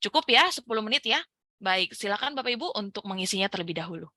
Cukup ya 10 menit ya. Baik, silakan Bapak Ibu untuk mengisinya terlebih dahulu.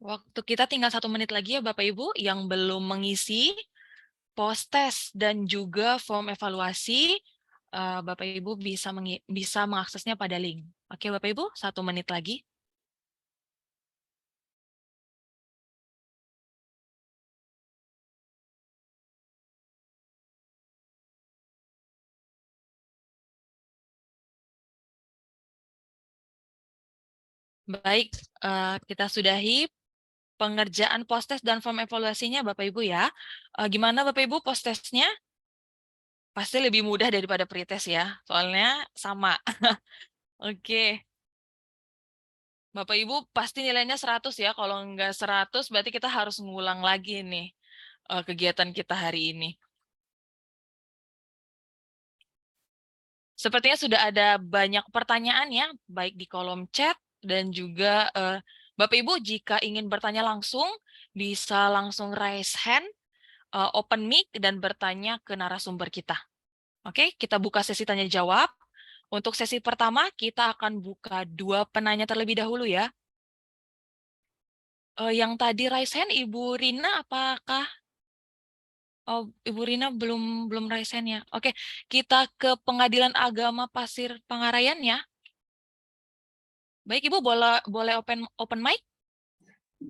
Waktu kita tinggal 1 menit lagi ya Bapak Ibu yang belum mengisi post test dan juga form evaluasi, Bapak Ibu bisa mengaksesnya pada link. Oke Bapak Ibu, 1 menit lagi. Baik, kita sudahi pengerjaan post test dan form evaluasinya Bapak Ibu ya. Gimana Bapak Ibu post testnya? Pasti lebih mudah daripada pretest ya, soalnya sama. Oke. Bapak Ibu pasti nilainya 100 ya, kalau nggak 100 berarti kita harus ngulang lagi nih kegiatan kita hari ini. Sepertinya sudah ada banyak pertanyaan ya, baik di kolom chat dan juga Bapak Ibu jika ingin bertanya langsung, bisa langsung raise hand, open mic, dan bertanya ke narasumber kita. Oke, kita buka sesi tanya jawab. Untuk sesi pertama, kita akan buka 2 penanya terlebih dahulu ya. Yang tadi raise hand, Ibu Rina, apakah? Oh, Ibu Rina belum raise hand ya. Oke, kita ke Pengadilan Agama Pasir Pangarayan ya. Baik, Ibu boleh open mic?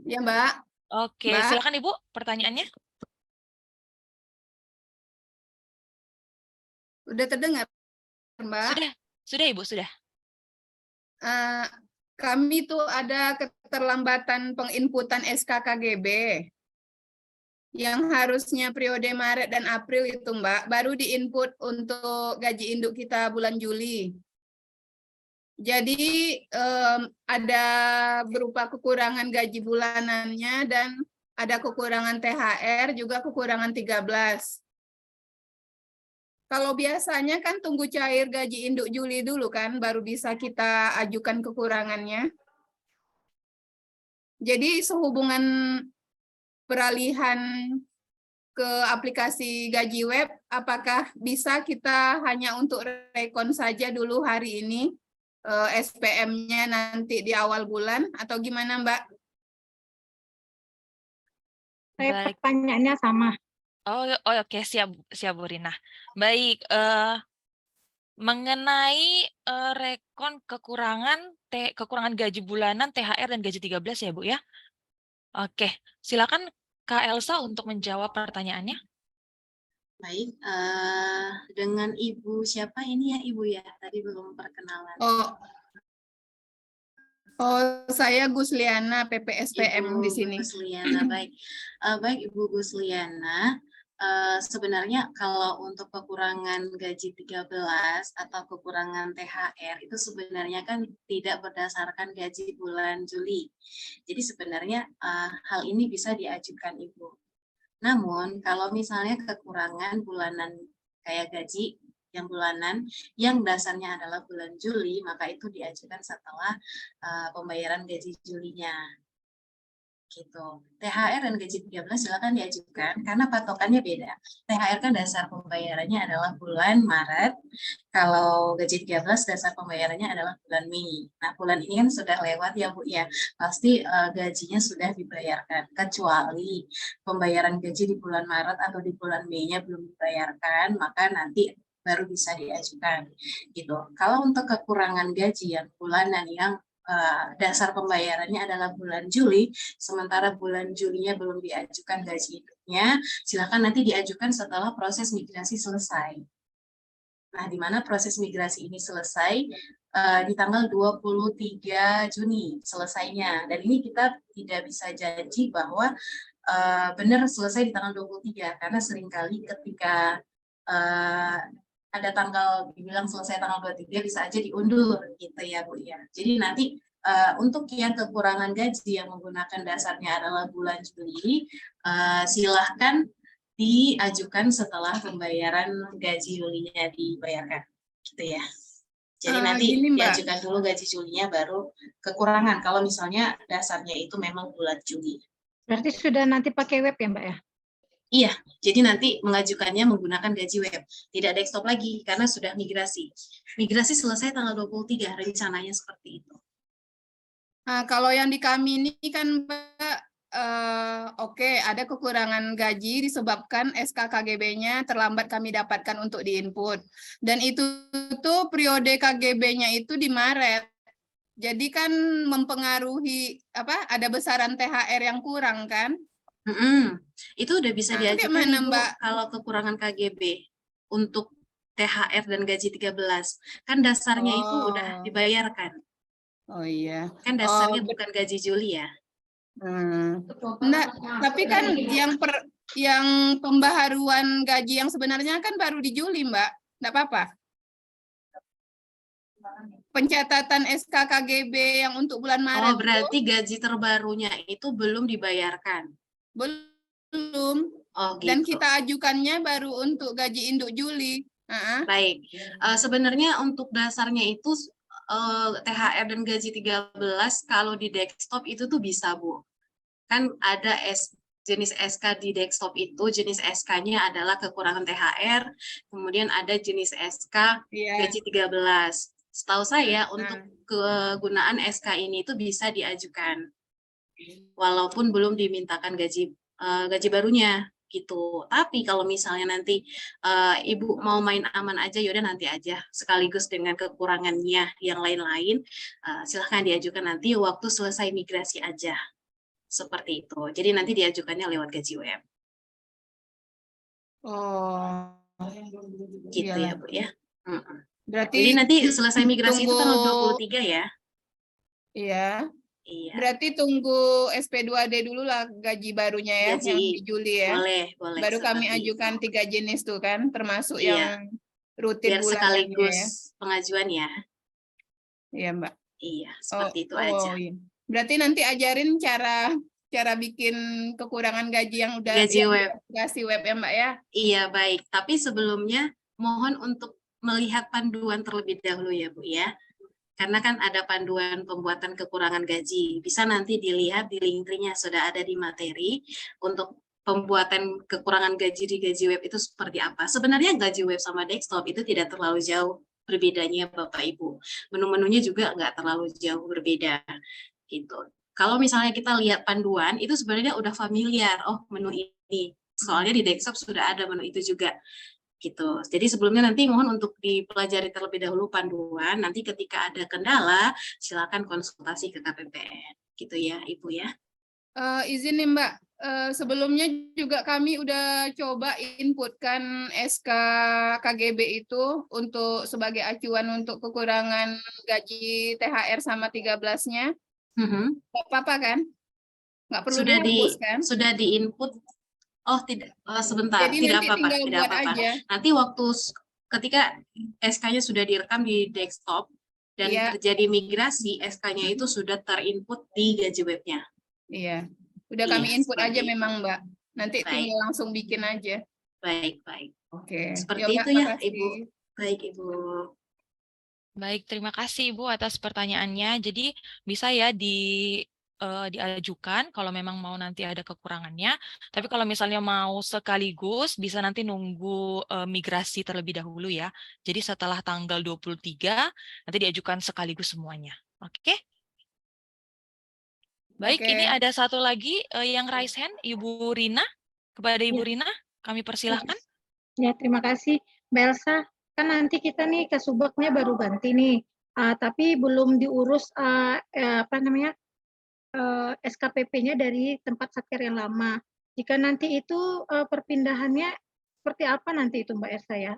Ya, Mbak. Oke, Mbak. silakan Ibu pertanyaannya. Udah terdengar, Mbak? Sudah Ibu, sudah. Kami tuh ada keterlambatan penginputan SKKGB yang harusnya periode Maret dan April itu Mbak, baru diinput untuk gaji induk kita bulan Juli. Jadi ada berupa kekurangan gaji bulanannya dan ada kekurangan THR, juga kekurangan 13. Kalau biasanya kan tunggu cair gaji induk Juli dulu kan, baru bisa kita ajukan kekurangannya. Jadi sehubungan peralihan ke aplikasi gaji web, apakah bisa kita hanya untuk rekon saja dulu hari ini, SPM-nya nanti di awal bulan, atau gimana Mbak? Saya pertanyaannya sama. Oh oke, siap Bu Rina. Baik, mengenai rekon kekurangan gaji bulanan, THR dan gaji 13 ya Bu ya. Oke, silakan Kak Elsa untuk menjawab pertanyaannya. Baik, dengan Ibu siapa ini ya Ibu ya? Tadi belum perkenalan. Oh, saya Gusliana, PPSPM Ibu di sini. Gusliana, baik. Baik Ibu Gusliana, sebenarnya kalau untuk kekurangan gaji 13 atau kekurangan THR itu sebenarnya kan tidak berdasarkan gaji bulan Juli. Jadi sebenarnya hal ini bisa diajukan Ibu. Namun kalau misalnya kekurangan bulanan kayak gaji yang bulanan yang dasarnya adalah bulan Juli, maka itu diajukan setelah pembayaran gaji Julinya. Gitu. THR dan gaji 13 silakan diajukan karena patokannya beda. THR kan dasar pembayarannya adalah bulan Maret, kalau gaji 13 dasar pembayarannya adalah bulan Mei. Nah, bulan ini kan sudah lewat ya Bu ya, pasti gajinya sudah dibayarkan, kecuali pembayaran gaji di bulan Maret atau di bulan Mei-nya belum dibayarkan, maka nanti baru bisa diajukan gitu. Kalau untuk kekurangan gaji yang bulanan yang dasar pembayarannya adalah bulan Juli, sementara bulan Julinya belum diajukan gaji hidupnya, silakan nanti diajukan setelah proses migrasi selesai. Nah, di mana proses migrasi ini selesai di tanggal 23 Juni selesainya. Dan ini kita tidak bisa janji bahwa benar selesai di tanggal 23, karena seringkali ketika ada tanggal dibilang selesai tanggal 23 bisa aja diundur gitu ya Bu ya. Jadi nanti untuk yang kekurangan gaji yang menggunakan dasarnya adalah bulan Juli, silahkan diajukan setelah pembayaran gaji Julinya dibayarkan gitu ya. Jadi nanti diajukan dulu gaji Julinya baru kekurangan kalau misalnya dasarnya itu memang bulan Juli. Berarti sudah nanti pakai web ya Mbak ya? Iya, jadi nanti mengajukannya menggunakan gaji web. Tidak desktop lagi, karena sudah migrasi. Migrasi selesai tanggal 23, rencananya seperti itu. Nah, kalau yang di kami ini kan Mbak, oke, ada kekurangan gaji disebabkan SK-KGB-nya terlambat kami dapatkan untuk diinput. Dan itu tuh periode KGB-nya itu di Maret. Jadi kan mempengaruhi ada besaran THR yang kurang kan? Itu udah bisa Nah, diajukan gimana, Ibu Mbak? kalau kekurangan KGB untuk THR dan gaji 13. Kan dasarnya itu udah Oh, dibayarkan. oh iya. Kan dasarnya bukan gaji Juli ya. Enggak, tapi kan yang pembaharuan gaji yang sebenarnya kan baru di Juli, Mbak. Enggak apa-apa. Pencatatan SK KGB yang untuk bulan Maret Oh, berarti gaji terbarunya itu belum dibayarkan. belum. Oh, Dan gitu. kita ajukannya baru untuk gaji induk Juli. Baik. Sebenarnya untuk dasarnya itu THR dan gaji 13 kalau di desktop itu tuh bisa, Bu. Kan ada jenis SK di desktop itu, jenis SK-nya adalah kekurangan THR, kemudian ada jenis SK gaji 13. Setahu saya untuk kegunaan SK ini itu bisa diajukan walaupun belum dimintakan gaji barunya gitu. Tapi kalau misalnya nanti Ibu mau main aman aja, yaudah nanti aja sekaligus dengan kekurangannya yang lain-lain, silahkan diajukan nanti waktu selesai migrasi aja. Seperti itu. Jadi nanti diajukannya lewat gaji web. Oh. Gitu ya, Bu ya. Berarti jadi nanti selesai migrasi itu tanggal 23 ya. Iya. Iya. Berarti tunggu SP2D dulu lah gaji barunya ya, Gaji. yang di Juli ya. Boleh. Baru kami ajukan 3 jenis tuh kan, termasuk yang rutin biar bulanannya sekaligus ya. pengajuan ya. Iya, Mbak. Iya, seperti itu aja. Iya. Berarti nanti ajarin cara bikin kekurangan gaji yang udah gaji web. aplikasi web ya, Mbak ya. Iya, baik. Tapi sebelumnya mohon untuk melihat panduan terlebih dahulu ya, Bu ya. Karena kan ada panduan pembuatan kekurangan gaji. Bisa nanti dilihat di link tree-nya sudah ada di materi untuk pembuatan kekurangan gaji di gaji web itu seperti apa. Sebenarnya gaji web sama desktop itu tidak terlalu jauh berbedanya Bapak Ibu. Menu-menunya juga nggak terlalu jauh berbeda gitu. Kalau misalnya kita lihat panduan itu sebenarnya udah familiar. Oh, menu ini. Soalnya di desktop sudah ada menu itu juga. Gitu. Jadi sebelumnya nanti mohon untuk dipelajari terlebih dahulu panduan, nanti ketika ada kendala silakan konsultasi ke KPPN. Gitu ya, Ibu ya. Izin nih Mbak, sebelumnya juga kami udah coba inputkan SK KGB itu untuk sebagai acuan untuk kekurangan gaji THR sama 13-nya. Nggak apa-apa kan? Nggak perlu dihapus kan? Sudah di-input. Oh, tidak, sebentar, jadi tidak apa-apa, tidak apa-apa. Nanti waktu ketika SK-nya sudah direkam di desktop dan terjadi migrasi, SK-nya itu sudah terinput di gaji webnya. Iya, udah kami input aja memang Mbak. Nanti tinggal langsung bikin aja. Baik. Oke. Seperti itu ya, Ibu. Baik, Ibu. Baik, terima kasih Ibu atas pertanyaannya. Jadi bisa ya diajukan kalau memang mau nanti ada kekurangannya. Tapi kalau misalnya mau sekaligus bisa nanti nunggu migrasi terlebih dahulu ya. Jadi setelah tanggal 23 nanti diajukan sekaligus semuanya. Oke? Baik, ini ada satu lagi yang raise hand, Ibu Rina. Kepada Ibu Rina, kami persilahkan. Ya, terima kasih Mbak Elsa. Kan nanti kita nih ke Subaknya baru ganti nih. Tapi belum diurus SKPP-nya dari tempat satker yang lama. Jika nanti itu perpindahannya seperti apa nanti itu Mbak Elsa ya?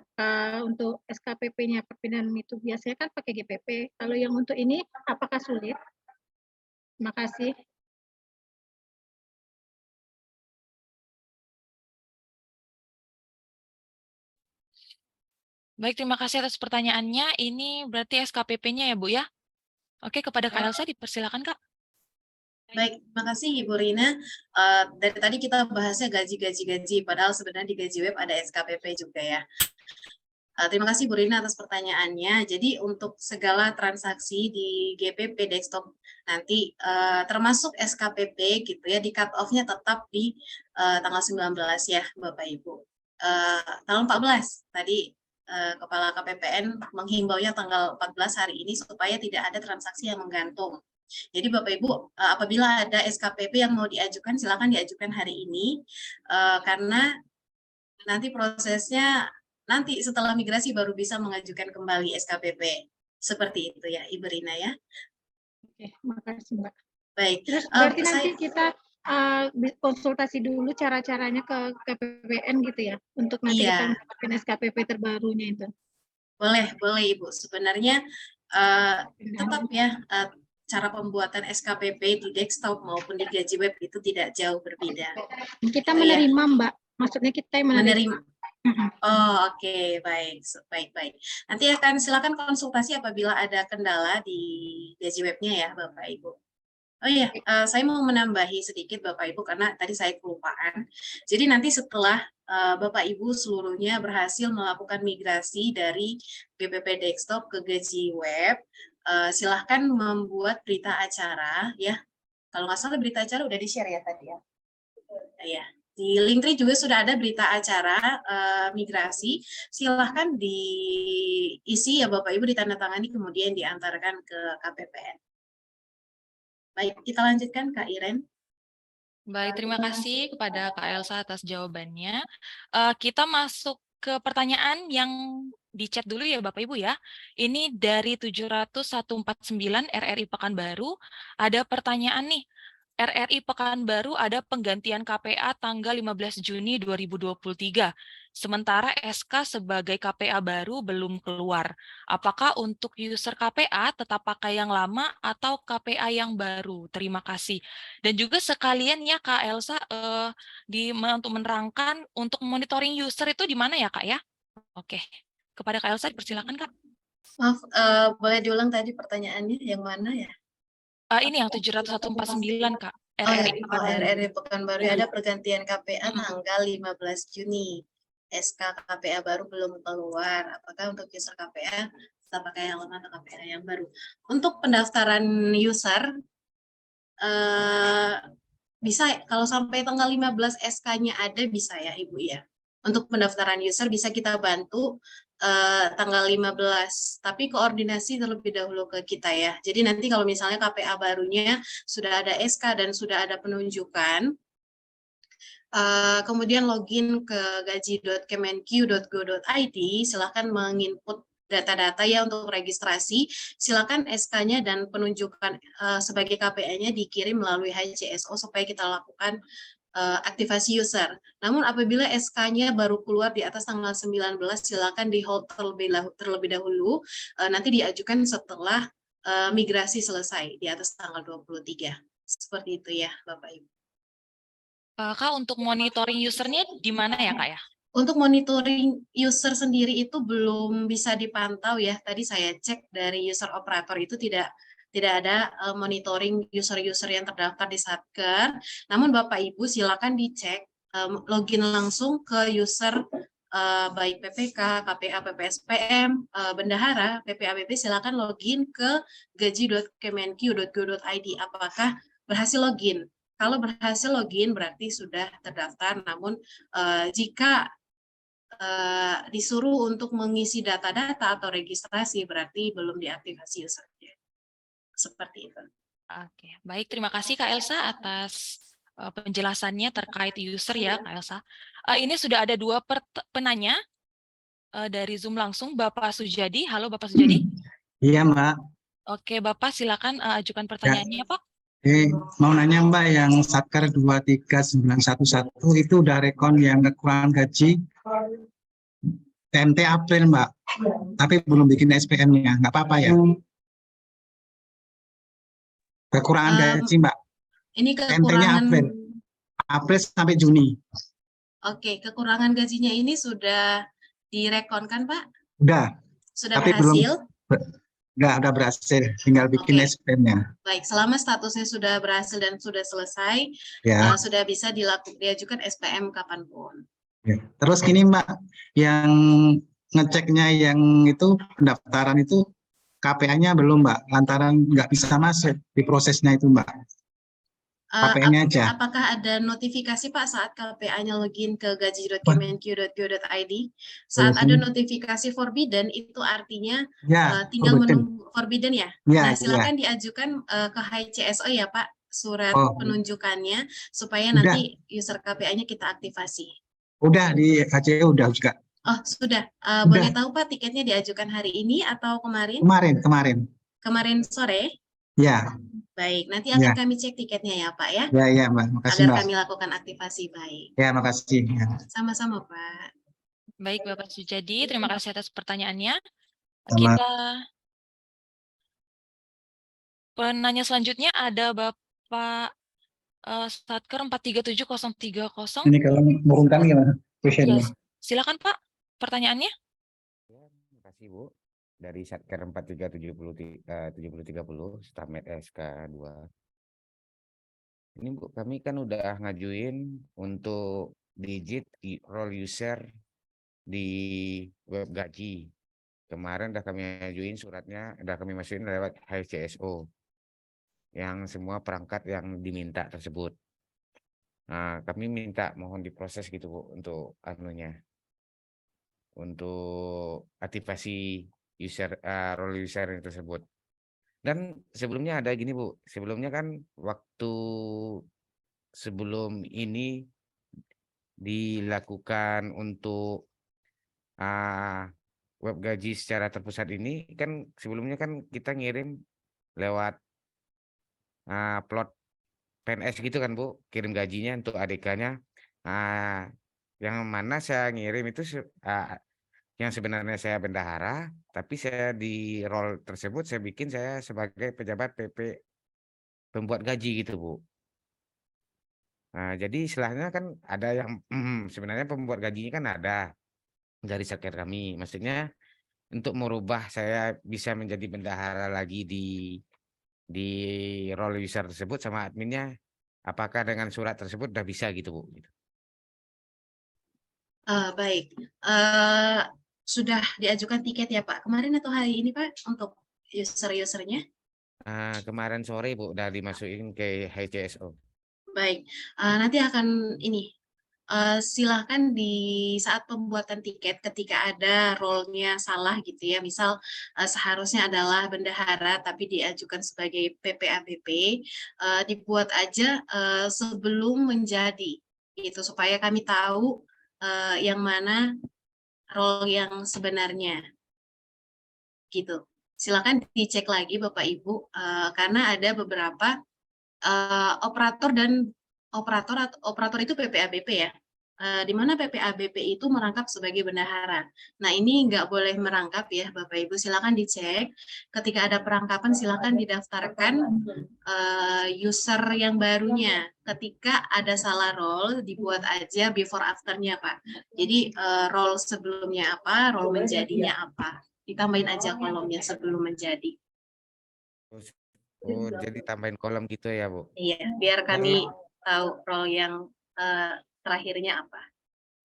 Untuk SKPP-nya perpindahan itu biasanya kan pakai GPP. Kalau yang untuk ini apakah sulit? Terima kasih. Baik, terima kasih atas pertanyaannya. Ini berarti SKPP-nya ya Bu ya? Oke, kepada Kak Elsa dipersilakan Kak. Baik, terima kasih Ibu Rina. Dari tadi kita bahasnya gaji, padahal sebenarnya di gaji web ada SKPP juga ya. Terima kasih Bu Rina atas pertanyaannya. Jadi untuk segala transaksi di GPP desktop nanti termasuk SKPP gitu ya, di cut off-nya tetap di tanggal 19 ya Bapak Ibu. Tanggal 14 tadi Kepala KPPN menghimbaunya tanggal 14 hari ini supaya tidak ada transaksi yang menggantung Jadi Bapak Ibu, apabila ada SKPP yang mau diajukan, silakan diajukan hari ini, karena nanti prosesnya nanti setelah migrasi baru bisa mengajukan kembali SKPP. Seperti itu ya, Ibu Rina ya. Oke, makasih Mbak. Baik. Terus berarti nanti kita konsultasi dulu cara-caranya ke KPPN gitu ya, untuk nanti kita mendapatkan SKPP terbarunya itu. Boleh Ibu. Sebenarnya tetap ya cara pembuatan SKPP di desktop maupun di Gaji Web itu tidak jauh berbeda. Kita menerima Mbak, maksudnya kita yang menerima. Oh, oke, baik. Nanti akan silakan konsultasi apabila ada kendala di Gaji Webnya ya, Bapak Ibu. Oh iya, saya mau menambahi sedikit Bapak Ibu karena tadi saya kelupaan. Jadi nanti setelah Bapak Ibu seluruhnya berhasil melakukan migrasi dari GPP Desktop ke Gaji Web, silahkan membuat berita acara ya. Kalau nggak salah berita acara udah di-share ya tadi ya. Iya. Di Linktree juga sudah ada berita acara migrasi. Silahkan diisi ya Bapak Ibu, ditandatangani kemudian diantarkan ke KPPN. Baik, kita lanjutkan Kak Iren. Baik, terima kasih kepada Kak Elsa atas jawabannya. Kita masuk ke pertanyaan yang di chat dulu ya Bapak Ibu ya. Ini dari 70149 RRI Pekanbaru. Ada pertanyaan nih. RRI Pekanbaru ada penggantian KPA tanggal 15 Juni 2023. Sementara SK sebagai KPA baru belum keluar. Apakah untuk user KPA tetap pakai yang lama atau KPA yang baru? Terima kasih. Dan juga sekalian ya Kak Elsa, untuk menerangkan untuk monitoring user itu di mana ya Kak ya? Oke, kepada Kak Elsa dipersilakan Kak. Maaf, boleh diulang tadi pertanyaannya yang mana ya? Ini yang 70149 Kak. RRI Pekanbaru ada pergantian KPA tanggal 15 Juni. SK KPA baru belum keluar. Apakah untuk user KPA tetap pakai yang lama atau KPA yang baru? Untuk pendaftaran user bisa kalau sampai tanggal 15 SK-nya ada bisa ya Ibu ya. Untuk pendaftaran user bisa kita bantu tanggal 15, tapi koordinasi terlebih dahulu ke kita ya. Jadi nanti kalau misalnya KPA barunya sudah ada SK dan sudah ada penunjukan, kemudian login ke gaji.kemenq.go.id, silahkan menginput data-data ya untuk registrasi, silakan SK-nya dan penunjukan sebagai KPA-nya dikirim melalui HCSO supaya kita lakukan aktivasi user. Namun apabila SK-nya baru keluar di atas tanggal 19, silakan di hold terlebih dahulu, nanti diajukan setelah migrasi selesai di atas tanggal 23. Seperti itu ya Bapak Ibu. Kak, untuk monitoring usernya di mana ya Kak ya? Untuk monitoring user sendiri itu belum bisa dipantau ya. Tadi saya cek dari user operator itu tidak ada monitoring user-user yang terdaftar di Satker. Namun Bapak Ibu silakan dicek login langsung ke user baik PPK, KPA, PPSPM, Bendahara, PPAPP, silakan login ke gaji.kemenq.go.id. Apakah berhasil login? Kalau berhasil login berarti sudah terdaftar. Namun jika disuruh untuk mengisi data-data atau registrasi berarti belum diaktifasi usernya. Seperti itu. Oke, baik. Terima kasih Kak Elsa atas penjelasannya terkait user ya Kak Elsa. Ini sudah ada dua penanya dari Zoom langsung. Bapak Sujadi, halo Bapak Sujadi. Iya Mbak. Oke Bapak silakan ajukan pertanyaannya Pak. Mau nanya Mbak, yang Satker 23911 itu udah rekon yang kekurangan gaji TMT April Mbak, tapi belum bikin SPM-nya, nggak apa-apa ya? Kekurangan gaji Mbak. Ini kekurangan April sampai Juni. Oke, kekurangan gajinya ini sudah direkonkan Pak? Udah. Sudah tapi berhasil? Udah berhasil, tinggal bikin SPM-nya. Baik, selama statusnya sudah berhasil dan sudah selesai, ya. Sudah bisa diajukan SPM kapanpun. Ya. Terus gini Mbak, yang ngeceknya yang itu pendaftaran itu KPA-nya belum Mbak, lantaran nggak bisa masuk di prosesnya itu Mbak. KPA-nya aja. Apakah ada notifikasi Pak saat KPA-nya login ke gaji.kemenq.go.id? Saat ada notifikasi forbidden itu artinya Ya, tinggal forbidden. menunggu forbidden ya. Ya, Nah, ya. silakan diajukan ke HCSO ya Pak, surat Oh. penunjukannya supaya Udah. nanti user KPA-nya kita aktifasi. Udah di HCE udah juga. Oh, sudah. Udah. Boleh tahu Pak tiketnya diajukan hari ini atau kemarin? Kemarin. Kemarin sore? Ya. Baik, nanti Ya. akan kami cek tiketnya ya Pak ya. Ya, Mbak. Makasih, Agar Mbak. kami lakukan aktivasi. Baik. Ya, makasih. Ya. Sama-sama Pak. Baik, Bapak Sujadi, terima kasih atas pertanyaannya. Sama. Kita penanya selanjutnya ada Bapak Satker 437.030. Ini kalau murungkan gimana? Questionnya. Yes. Silakan Pak, pertanyaannya. Ya, terima kasih Bu. Dari Satker 437030 Stamet SK2. Ini Bu, kami kan udah ngajuin untuk digit role user di web gaji. Kemarin udah kami ngajuin suratnya, udah kami masukin lewat HCSO. Yang semua perangkat yang diminta tersebut. Nah, kami minta mohon diproses gitu Bu untuk anunya. Untuk aktivasi user role user tersebut. Dan sebelumnya ada gini Bu, sebelumnya kan waktu sebelum ini dilakukan untuk web gaji secara terpusat ini kan sebelumnya kan kita ngirim lewat plot PNS gitu kan Bu, kirim gajinya untuk ADK-nya. Yang mana saya ngirim itu yang sebenarnya saya bendahara, tapi saya di role tersebut saya bikin saya sebagai pejabat PP pembuat gaji gitu Bu. Nah, jadi istilahnya kan ada yang sebenarnya pembuat gajinya kan ada dari Satker kami. Maksudnya untuk merubah saya bisa menjadi bendahara lagi di role user tersebut sama adminnya, apakah dengan surat tersebut udah bisa gitu Bu? Gitu. Baik, sudah diajukan tiket ya Pak, kemarin atau hari ini Pak untuk user-usernya? Kemarin sore Bu, udah dimasukin ke HCSO. Baik, nanti akan ini, silahkan di saat pembuatan tiket ketika ada role-nya salah gitu ya, misal seharusnya adalah bendahara tapi diajukan sebagai PPABP, dibuat aja sebelum menjadi gitu supaya kami tahu yang mana role yang sebenarnya gitu. Silakan dicek lagi Bapak Ibu karena ada beberapa operator itu PPABP ya, di mana PPABP itu merangkap sebagai bendahara. Nah ini nggak boleh merangkap ya Bapak Ibu, silakan dicek. Ketika ada perangkapan silakan didaftarkan user yang barunya. Ketika ada salah role dibuat aja before afternya Pak. Jadi role sebelumnya apa, role menjadinya apa. Ditambahin aja kolomnya sebelum menjadi. Oh, jadi tambahin kolom gitu ya Bu? Iya, biar kami tahu role yang terakhirnya apa.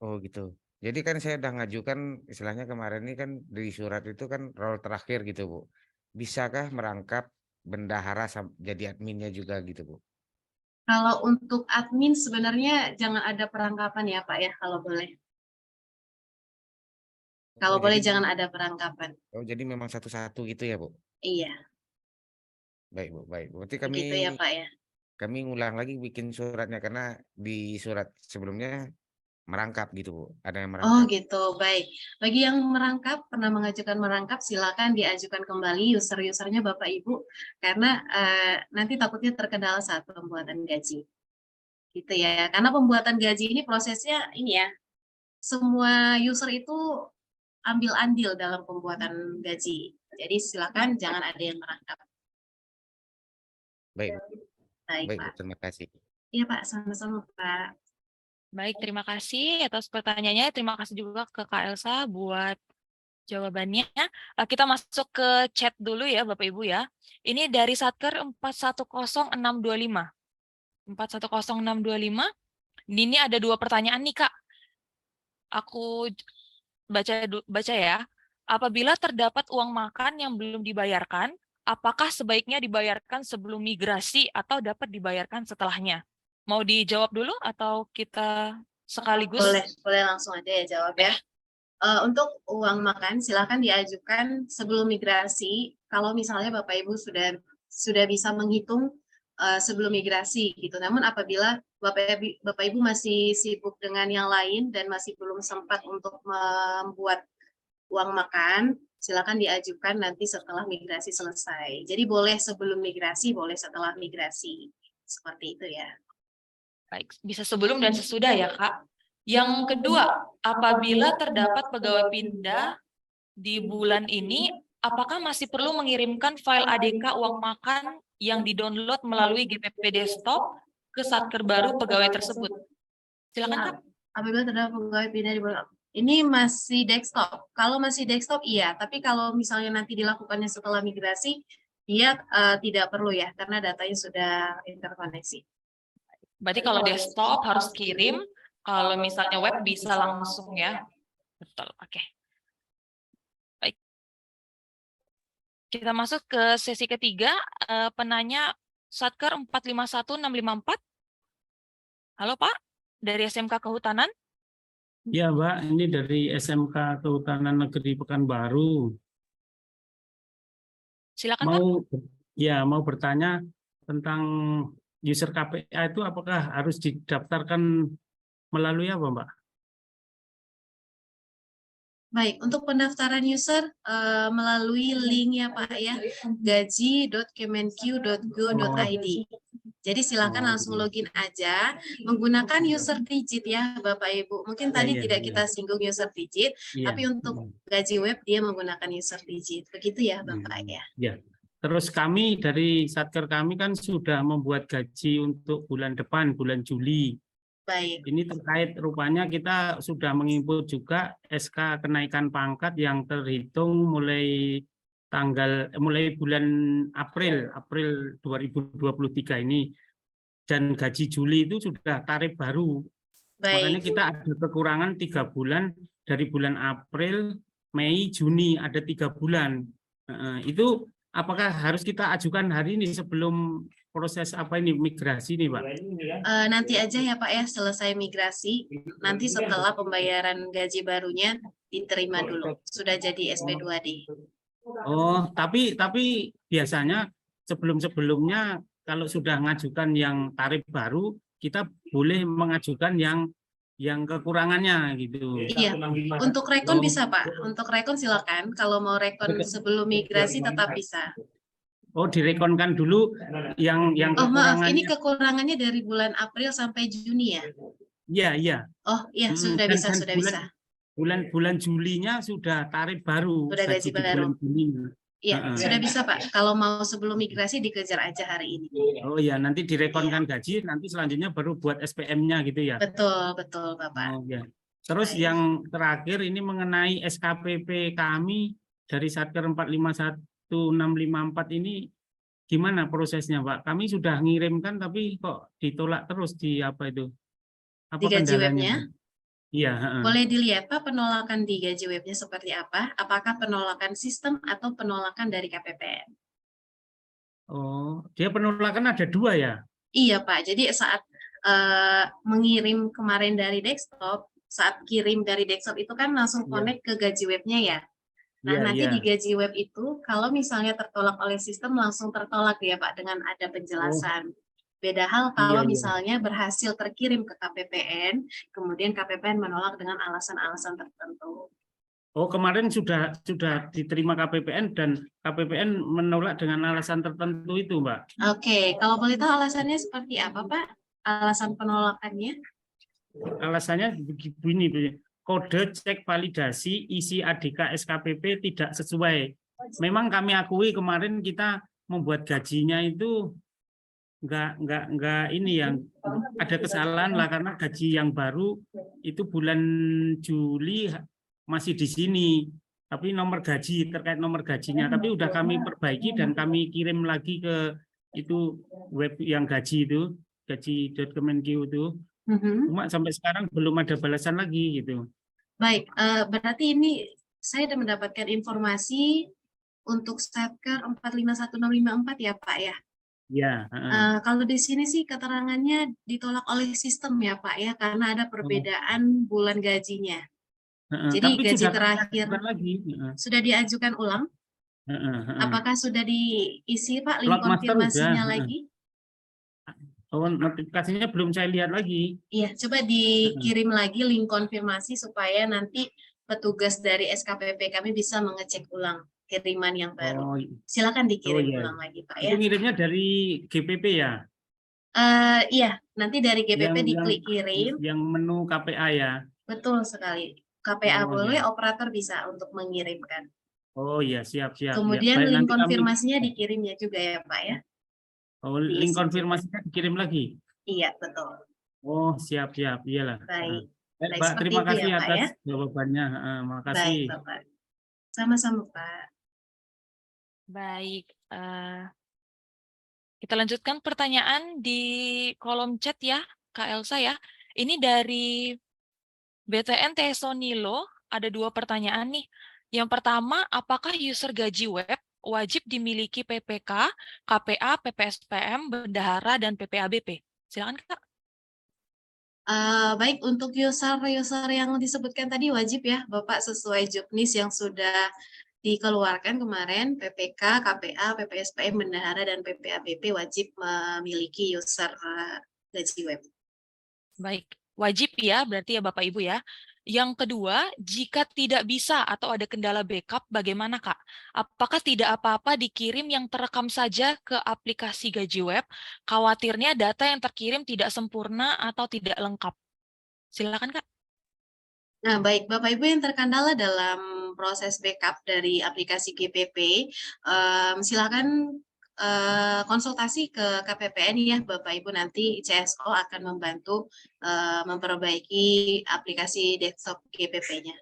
Oh gitu. Jadi kan saya udah ngajukan istilahnya kemarin ini kan di surat itu kan role terakhir gitu Bu. Bisakah merangkap bendahara jadi adminnya juga gitu Bu? Kalau untuk admin sebenarnya jangan ada perangkapan ya Pak ya kalau boleh. Kalau boleh jangan ada perangkapan. Oh jadi memang satu-satu gitu ya Bu? Iya. Baik Bu, baik. Berarti kami Begitu ya Pak ya. Kami ngulang lagi bikin suratnya karena di surat sebelumnya merangkap gitu Bu. Ada yang merangkap. Oh gitu, baik. Bagi yang merangkap, pernah mengajukan merangkap, silakan diajukan kembali user-usernya Bapak Ibu, karena nanti takutnya terkendala saat pembuatan gaji. Gitu ya, karena pembuatan gaji ini prosesnya ini ya, semua user itu ambil andil dalam pembuatan gaji. Jadi silakan jangan ada yang merangkap. Baik. Baik, Baik, Pak. terima kasih. Iya Pak, sama-sama Pak. Baik, terima kasih atas pertanyaannya. Terima kasih juga ke Kak Elsa buat jawabannya. Kita masuk ke chat dulu ya Bapak Ibu ya. Ini dari Satker 410625. 410625. Ini ada 2 pertanyaan nih Kak. Aku baca ya. Apabila terdapat uang makan yang belum dibayarkan, apakah sebaiknya dibayarkan sebelum migrasi atau dapat dibayarkan setelahnya? Mau dijawab dulu atau kita sekaligus? Boleh langsung aja ya jawab ya. Untuk uang makan silakan diajukan sebelum migrasi kalau misalnya Bapak Ibu sudah bisa menghitung sebelum migrasi gitu. Namun apabila Bapak Ibu masih sibuk dengan yang lain dan masih belum sempat untuk membuat uang makan, silakan diajukan nanti setelah migrasi selesai. Jadi boleh sebelum migrasi, boleh setelah migrasi. Seperti itu ya. Baik, bisa sebelum dan sesudah ya, Kak. Yang kedua, apabila terdapat pegawai pindah di bulan ini, apakah masih perlu mengirimkan file ADK uang makan yang di-download melalui GPP Desktop ke Satker baru pegawai tersebut? Silakan, Kak. Apabila terdapat pegawai pindah di bulan ini masih desktop. Kalau masih desktop iya, tapi kalau misalnya nanti dilakukannya setelah migrasi, dia tidak perlu ya, karena datanya sudah interkoneksi. Berarti kalau desktop harus kirim, kalau misalnya web bisa langsung ya. Betul, oke. Baik. Kita masuk ke sesi ketiga, penanya Satker 451654. Halo Pak, dari SMK Kehutanan. Ya Mbak, ini dari SMK Kehutanan Negeri Pekanbaru. Silakan Pak. Mau bertanya tentang user KPA itu apakah harus didaftarkan melalui apa Mbak? Baik, untuk pendaftaran user melalui link ya Pak ya, gaji.kemenq.go.id. Jadi silakan langsung login aja menggunakan user digit ya Bapak Ibu. Mungkin tadi tidak kita singgung user digit, tapi untuk gaji web dia menggunakan user digit. Begitu ya Bapak ya. Ya. Terus kami dari Satker kami kan sudah membuat gaji untuk bulan depan, bulan Juli. Baik. Ini terkait rupanya kita sudah menginput juga SK kenaikan pangkat yang terhitung mulai bulan April 2023 ini, dan gaji Juli itu sudah tarif baru. Baik. Makanya kita ada kekurangan 3 bulan dari bulan April, Mei, Juni, ada 3 bulan. Itu apakah harus kita ajukan hari ini sebelum proses migrasi nih Pak? Nanti aja ya Pak ya, selesai migrasi, nanti setelah pembayaran gaji barunya diterima dulu, sudah jadi SP2D. Oh, tapi biasanya sebelumnya kalau sudah mengajukan yang tarif baru, kita boleh mengajukan yang kekurangannya gitu. Iya, untuk rekon bisa Pak, untuk rekon silakan. Kalau mau rekon sebelum migrasi tetap bisa. Oh, direkonkan dulu yang kekurangannya. Maaf, ini kekurangannya dari bulan April sampai Juni ya? Iya. Oh iya, sudah bisa. Bulan Julinya sudah tarif baru. Sudah gaji baru. Iya, sudah bisa Pak. Kalau mau sebelum migrasi dikejar aja hari ini. Oh iya, nanti direkonkan gaji, nanti selanjutnya baru buat SPM-nya gitu ya? Betul Bapak. Oh ya. Terus yang terakhir ini mengenai SKPP kami dari Satker 451654 ini gimana prosesnya Pak? Kami sudah ngirimkan tapi kok ditolak terus di apa itu? Apa di gaji webnya? Iya. Boleh dilihat Pak penolakan di gaji webnya seperti apa? Apakah penolakan sistem atau penolakan dari KPPN? Oh, dia penolakan ada 2 ya? Iya Pak, jadi saat mengirim kemarin dari desktop, saat kirim dari desktop itu kan langsung connect ke gaji webnya ya. Nah nanti di gaji web itu kalau misalnya tertolak oleh sistem langsung tertolak ya Pak dengan ada penjelasan. Beda hal kalau misalnya berhasil terkirim ke KPPN, kemudian KPPN menolak dengan alasan-alasan tertentu. Oh, kemarin sudah diterima KPPN dan KPPN menolak dengan alasan tertentu itu, Mbak. Oke, kalau boleh tahu alasannya seperti apa, Pak? Alasan penolakannya? Alasannya begini, kode cek validasi isi ADK SKPP tidak sesuai. Memang kami akui kemarin kita membuat gajinya itu enggak ini yang ada kesalahan lah karena gaji yang baru itu bulan Juli masih di sini, tapi nomor gaji terkait nomor gajinya tapi udah kami perbaiki dan kami kirim lagi ke itu web yang gaji itu gaji.kemenq itu. Cuma sampai sekarang belum ada balasan lagi gitu. Baik, berarti ini saya sudah mendapatkan informasi untuk Satker 451654 ya Pak ya. Ya, Kalau di sini sih keterangannya ditolak oleh sistem ya Pak ya, karena ada perbedaan bulan gajinya. Jadi tapi gaji sudah terakhir lagi. sudah diajukan ulang. Apakah sudah diisi Pak link Plot master konfirmasinya udah. lagi? Oh, notifikasinya belum saya lihat lagi. Iya, coba dikirim lagi link konfirmasi supaya nanti petugas dari SKPP kami bisa mengecek ulang kiriman yang baru. Silakan dikirim ulang lagi Pak ya. Itu ngirimnya dari GPP ya? Iya, nanti dari GPP diklik kirim. Yang menu KPA ya? Betul sekali. KPA boleh, operator bisa untuk mengirimkan. Oh iya, siap. Kemudian Ya, link konfirmasinya dikirimnya juga ya Pak ya. Oh, link konfirmasinya dikirim lagi? Iya, betul. Oh, siap. Iyalah. Baik. Pak, terima kasih ya, Pak, atas ya. jawabannya. Makasih. Baik, Bapak. Sama-sama, Pak. Baik. Kita lanjutkan pertanyaan di kolom chat ya, Kak Elsa ya. Ini dari BTN Tesonilo, ada 2 pertanyaan nih. Yang pertama, apakah user gaji web wajib dimiliki PPK, KPA, PPSPM, Bendahara, dan PPABP? Silakan Kak. Baik, untuk user yang disebutkan tadi wajib ya, Bapak, sesuai juknis yang sudah dikeluarkan kemarin, PPK, KPA, PPSPM, Bendahara, dan PPABP wajib memiliki user gaji web. Baik, wajib ya, berarti ya Bapak Ibu ya. Yang kedua, jika tidak bisa atau ada kendala backup, bagaimana Kak? Apakah tidak apa-apa dikirim yang terekam saja ke aplikasi gaji web? Khawatirnya data yang terkirim tidak sempurna atau tidak lengkap. Silakan Kak. Nah, baik Bapak Ibu yang terkendala dalam proses backup dari aplikasi GPP, silakan konsultasi ke KPPN ya Bapak Ibu, nanti CSO akan membantu memperbaiki aplikasi desktop GPP-nya.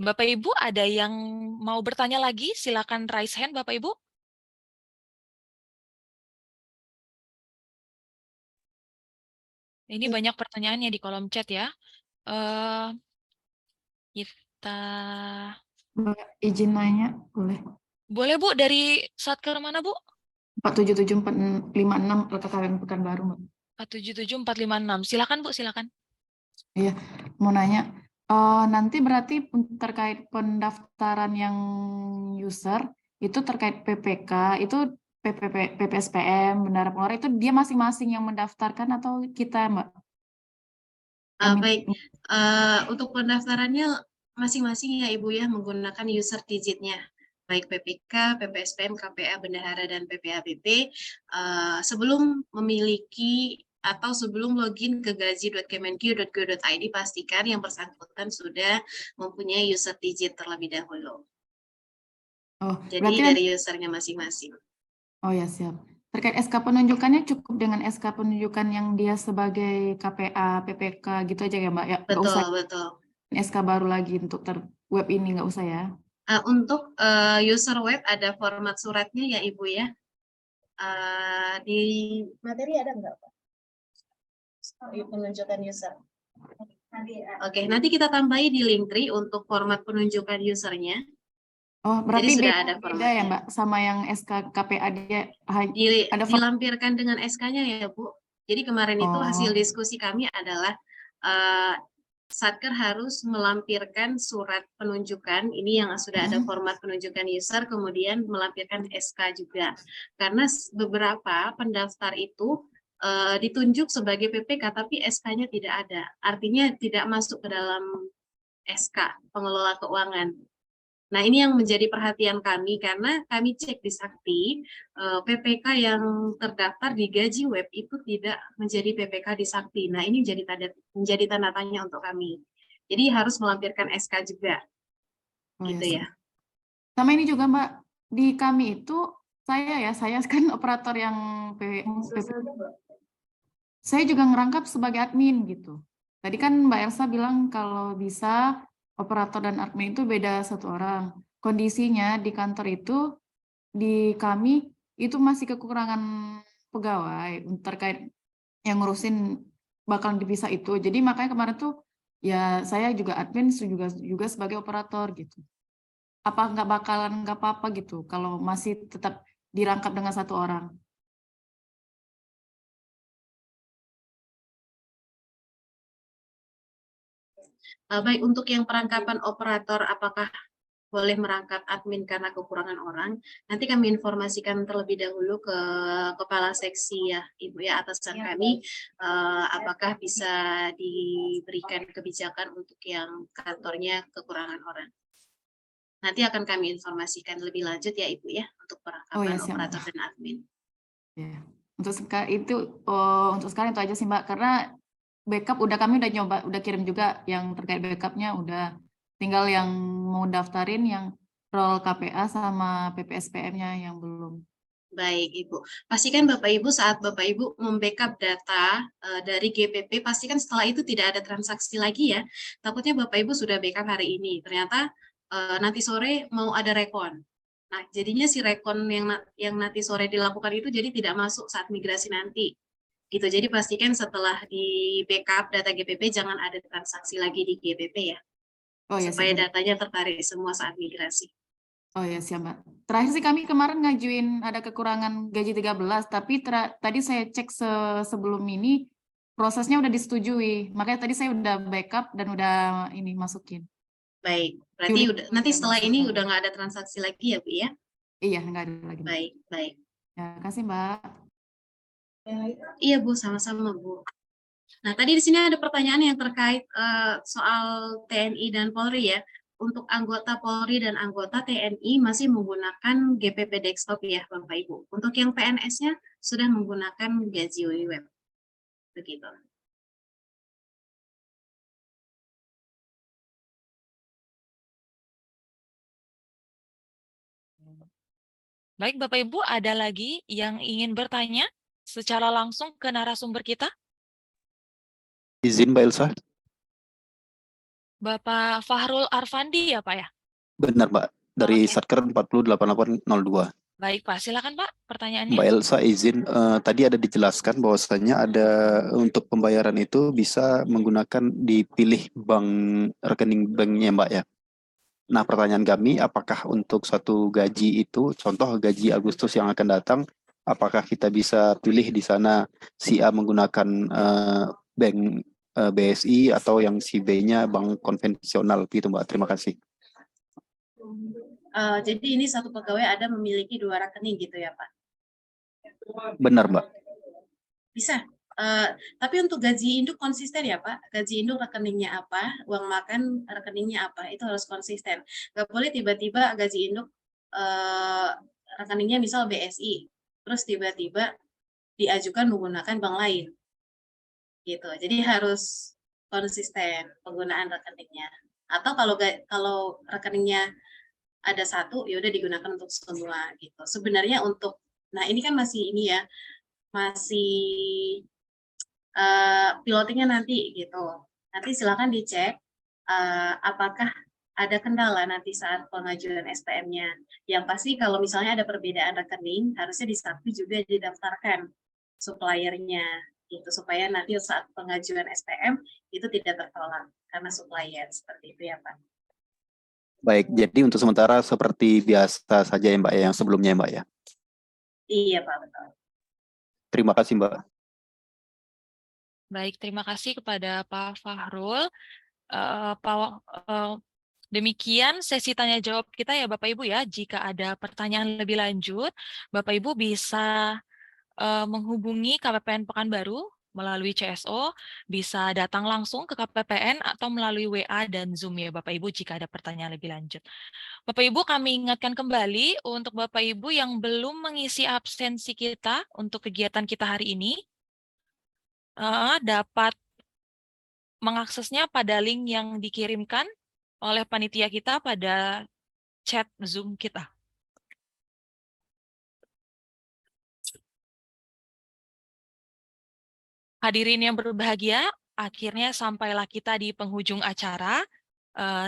Bapak Ibu ada yang mau bertanya lagi? Silakan raise hand Bapak Ibu. Ini banyak pertanyaannya di kolom chat ya. Kita izin nanya, boleh? Boleh Bu, dari Satker mana Bu? 477456 LKKN Pekanbaru, Mbak. 477456. Silakan Bu, silakan. Iya, mau nanya. Nanti berarti terkait pendaftaran yang user itu terkait PPK itu PPSPM, Bendahara Pengeluaran itu dia masing-masing yang mendaftarkan atau kita, Mbak? Baik, untuk pendaftarannya masing-masing ya Ibu ya, menggunakan user digitnya. Baik PPK, PPSPM, KPA, Bendahara, dan PPABP, sebelum memiliki atau sebelum login ke gaji.kemenq.go.id, pastikan yang bersangkutan sudah mempunyai user digit terlebih dahulu. Oh, jadi dari usernya masing-masing. Oh ya, siap. Terkait SK penunjukannya cukup dengan SK penunjukan yang dia sebagai KPA, PPK gitu aja ya Mbak? Ya, betul. SK baru lagi untuk web ini nggak usah ya? Untuk user web ada format suratnya ya Ibu ya. Di materi ada nggak Pak? Penunjukan user. Oke, nanti kita tambahi di Linktree untuk format penunjukan usernya. Oh, berarti jadi sudah ada beda ya Mbak sama yang SK KPA dia ada dilampirkan dengan SK-nya ya Bu. Jadi kemarin itu hasil diskusi kami adalah Satker harus melampirkan surat penunjukan ini yang sudah ada format penunjukan user, kemudian melampirkan SK juga. Karena beberapa pendaftar itu ditunjuk sebagai PPK tapi SK-nya tidak ada. Artinya tidak masuk ke dalam SK pengelola keuangan. Nah, ini yang menjadi perhatian kami karena kami cek di Sakti, PPK yang terdaftar di gaji web itu tidak menjadi PPK di Sakti. Nah, ini menjadi tanda tanya untuk kami. Jadi harus melampirkan SK juga. Gitu ya. Sama ini juga Mbak, di kami itu saya kan operator yang saya juga ngerangkap sebagai admin gitu. Tadi kan Mbak Elsa bilang kalau bisa operator dan admin itu beda 1 orang. Kondisinya di kantor itu, di kami itu masih kekurangan pegawai terkait yang ngurusin bakal dipisah itu. Jadi makanya kemarin tuh ya saya juga admin juga sebagai operator gitu. Apa nggak bakalan nggak apa-apa gitu kalau masih tetap dirangkap dengan satu orang? Baik, untuk yang perangkapan operator, apakah boleh merangkap admin karena kekurangan orang? Nanti kami informasikan terlebih dahulu ke Kepala Seksi ya, Ibu ya, atasan kami, apakah bisa diberikan kebijakan untuk yang kantornya kekurangan orang. Nanti akan kami informasikan lebih lanjut ya Ibu ya, untuk perangkapan siap, operator Mbak. dan admin. Ya. Untuk sekarang itu aja sih Mbak, karena backup kami udah nyoba, udah kirim juga yang terkait backupnya, udah tinggal yang mau daftarin yang role KPA sama PPSPM-nya yang belum. Baik Ibu, pastikan Bapak Ibu saat Bapak Ibu membackup data dari GPP, pastikan setelah itu tidak ada transaksi lagi ya. Takutnya Bapak Ibu sudah backup hari ini, ternyata nanti sore mau ada rekon. Nah, jadinya si rekon yang nanti sore dilakukan itu jadi tidak masuk saat migrasi nanti. Gitu. Jadi pastikan setelah di backup data GPP jangan ada transaksi lagi di GPP ya. Supaya datanya tertarik semua saat migrasi. Oh ya siap Mbak. Terakhir sih kami kemarin ngajuin ada kekurangan gaji 13, tapi tadi saya cek sebelum ini prosesnya udah disetujui. Makanya tadi saya udah backup dan udah ini masukin. Baik, berarti nanti setelah ini udah nggak ada transaksi lagi ya Bu ya? Iya, nggak ada lagi. Baik, baik. Terima kasih Mbak. Iya Bu, sama-sama Bu. Nah, tadi di sini ada pertanyaan yang terkait soal TNI dan Polri ya. Untuk anggota Polri dan anggota TNI masih menggunakan GPP Desktop ya Bapak Ibu. Untuk yang PNS-nya sudah menggunakan Gaji Web. Begitu. Baik Bapak Ibu, ada lagi yang ingin bertanya secara langsung ke narasumber kita? Izin Mbak Elsa. Bapak Fahrul Arfandi ya Pak ya? Benar Mbak, dari Satker 408802. Baik Pak, silakan Pak pertanyaannya. Mbak Elsa izin, tadi ada dijelaskan bahwasanya ada untuk pembayaran itu bisa menggunakan dipilih rekening banknya Mbak ya. Nah pertanyaan kami, apakah untuk satu gaji itu, contoh gaji Agustus yang akan datang, apakah kita bisa pilih di sana si A menggunakan bank BSI atau yang si B-nya bank konvensional gitu Mbak. Terima kasih. Jadi ini satu pegawai ada memiliki 2 rekening gitu ya Pak? Benar Mbak. Bisa. Tapi untuk gaji induk konsisten ya Pak. Gaji induk rekeningnya apa, uang makan rekeningnya apa, itu harus konsisten. Nggak boleh tiba-tiba gaji induk rekeningnya misal BSI, terus tiba-tiba diajukan menggunakan bank lain. Gitu. Jadi harus konsisten penggunaan rekeningnya. Atau kalau rekeningnya ada satu, ya udah digunakan untuk semua gitu. Sebenarnya untuk, nah ini kan masih ini ya, masih pilotingnya nanti gitu. Nanti silakan dicek apakah ada kendala nanti saat pengajuan SPM-nya. Yang pasti kalau misalnya ada perbedaan rekening, harusnya di Sakti juga didaftarkan suppliernya gitu, supaya nanti saat pengajuan SPM itu tidak tertolak karena supplier, seperti itu ya Pak. Baik, jadi untuk sementara seperti biasa saja ya Mbak ya, yang sebelumnya ya Mbak ya. Iya Pak, betul. Terima kasih Mbak. Baik, terima kasih kepada Pak Fahrul. Demikian sesi tanya jawab kita ya Bapak Ibu ya. Jika ada pertanyaan lebih lanjut, Bapak Ibu bisa menghubungi KPPN Pekanbaru melalui CSO, bisa datang langsung ke KPPN atau melalui WA dan Zoom ya Bapak Ibu jika ada pertanyaan lebih lanjut. Bapak Ibu, kami ingatkan kembali untuk Bapak Ibu yang belum mengisi absensi kita untuk kegiatan kita hari ini, dapat mengaksesnya pada link yang dikirimkan oleh panitia kita pada chat Zoom kita. Hadirin yang berbahagia, akhirnya sampailah kita di penghujung acara.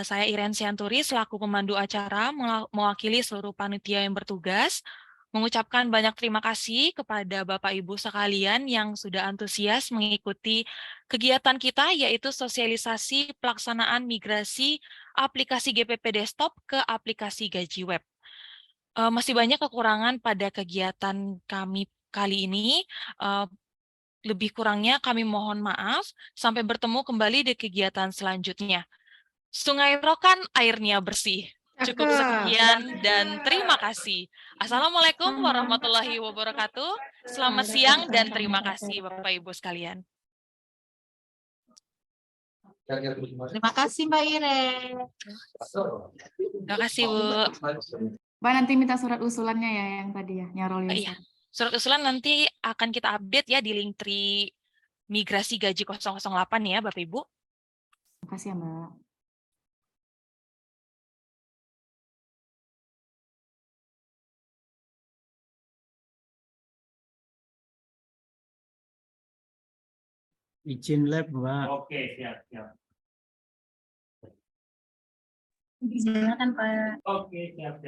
Saya Iren Sianturi selaku pemandu acara mewakili seluruh panitia yang bertugas mengucapkan banyak terima kasih kepada Bapak Ibu sekalian yang sudah antusias mengikuti kegiatan kita, yaitu sosialisasi pelaksanaan migrasi aplikasi GPP Desktop ke aplikasi Gaji Web. Masih banyak kekurangan pada kegiatan kami kali ini. Lebih kurangnya kami mohon maaf. Sampai bertemu kembali di kegiatan selanjutnya. Sungai Rokan airnya bersih. Cukup sekian dan terima kasih. Assalamualaikum warahmatullahi wabarakatuh. Selamat siang dan terima kasih Bapak Ibu sekalian. Terima kasih Mbak Ire. Terima kasih Bu. Mbak nanti minta surat usulannya ya yang tadi ya, yang role Iya, user. surat usulan nanti akan kita update ya di link tree migrasi gaji 008 ya Bapak Ibu. Terima kasih ya Mbak. Izin lab, Mbak. Oke, siap. Silakan Pak. Oke, siap.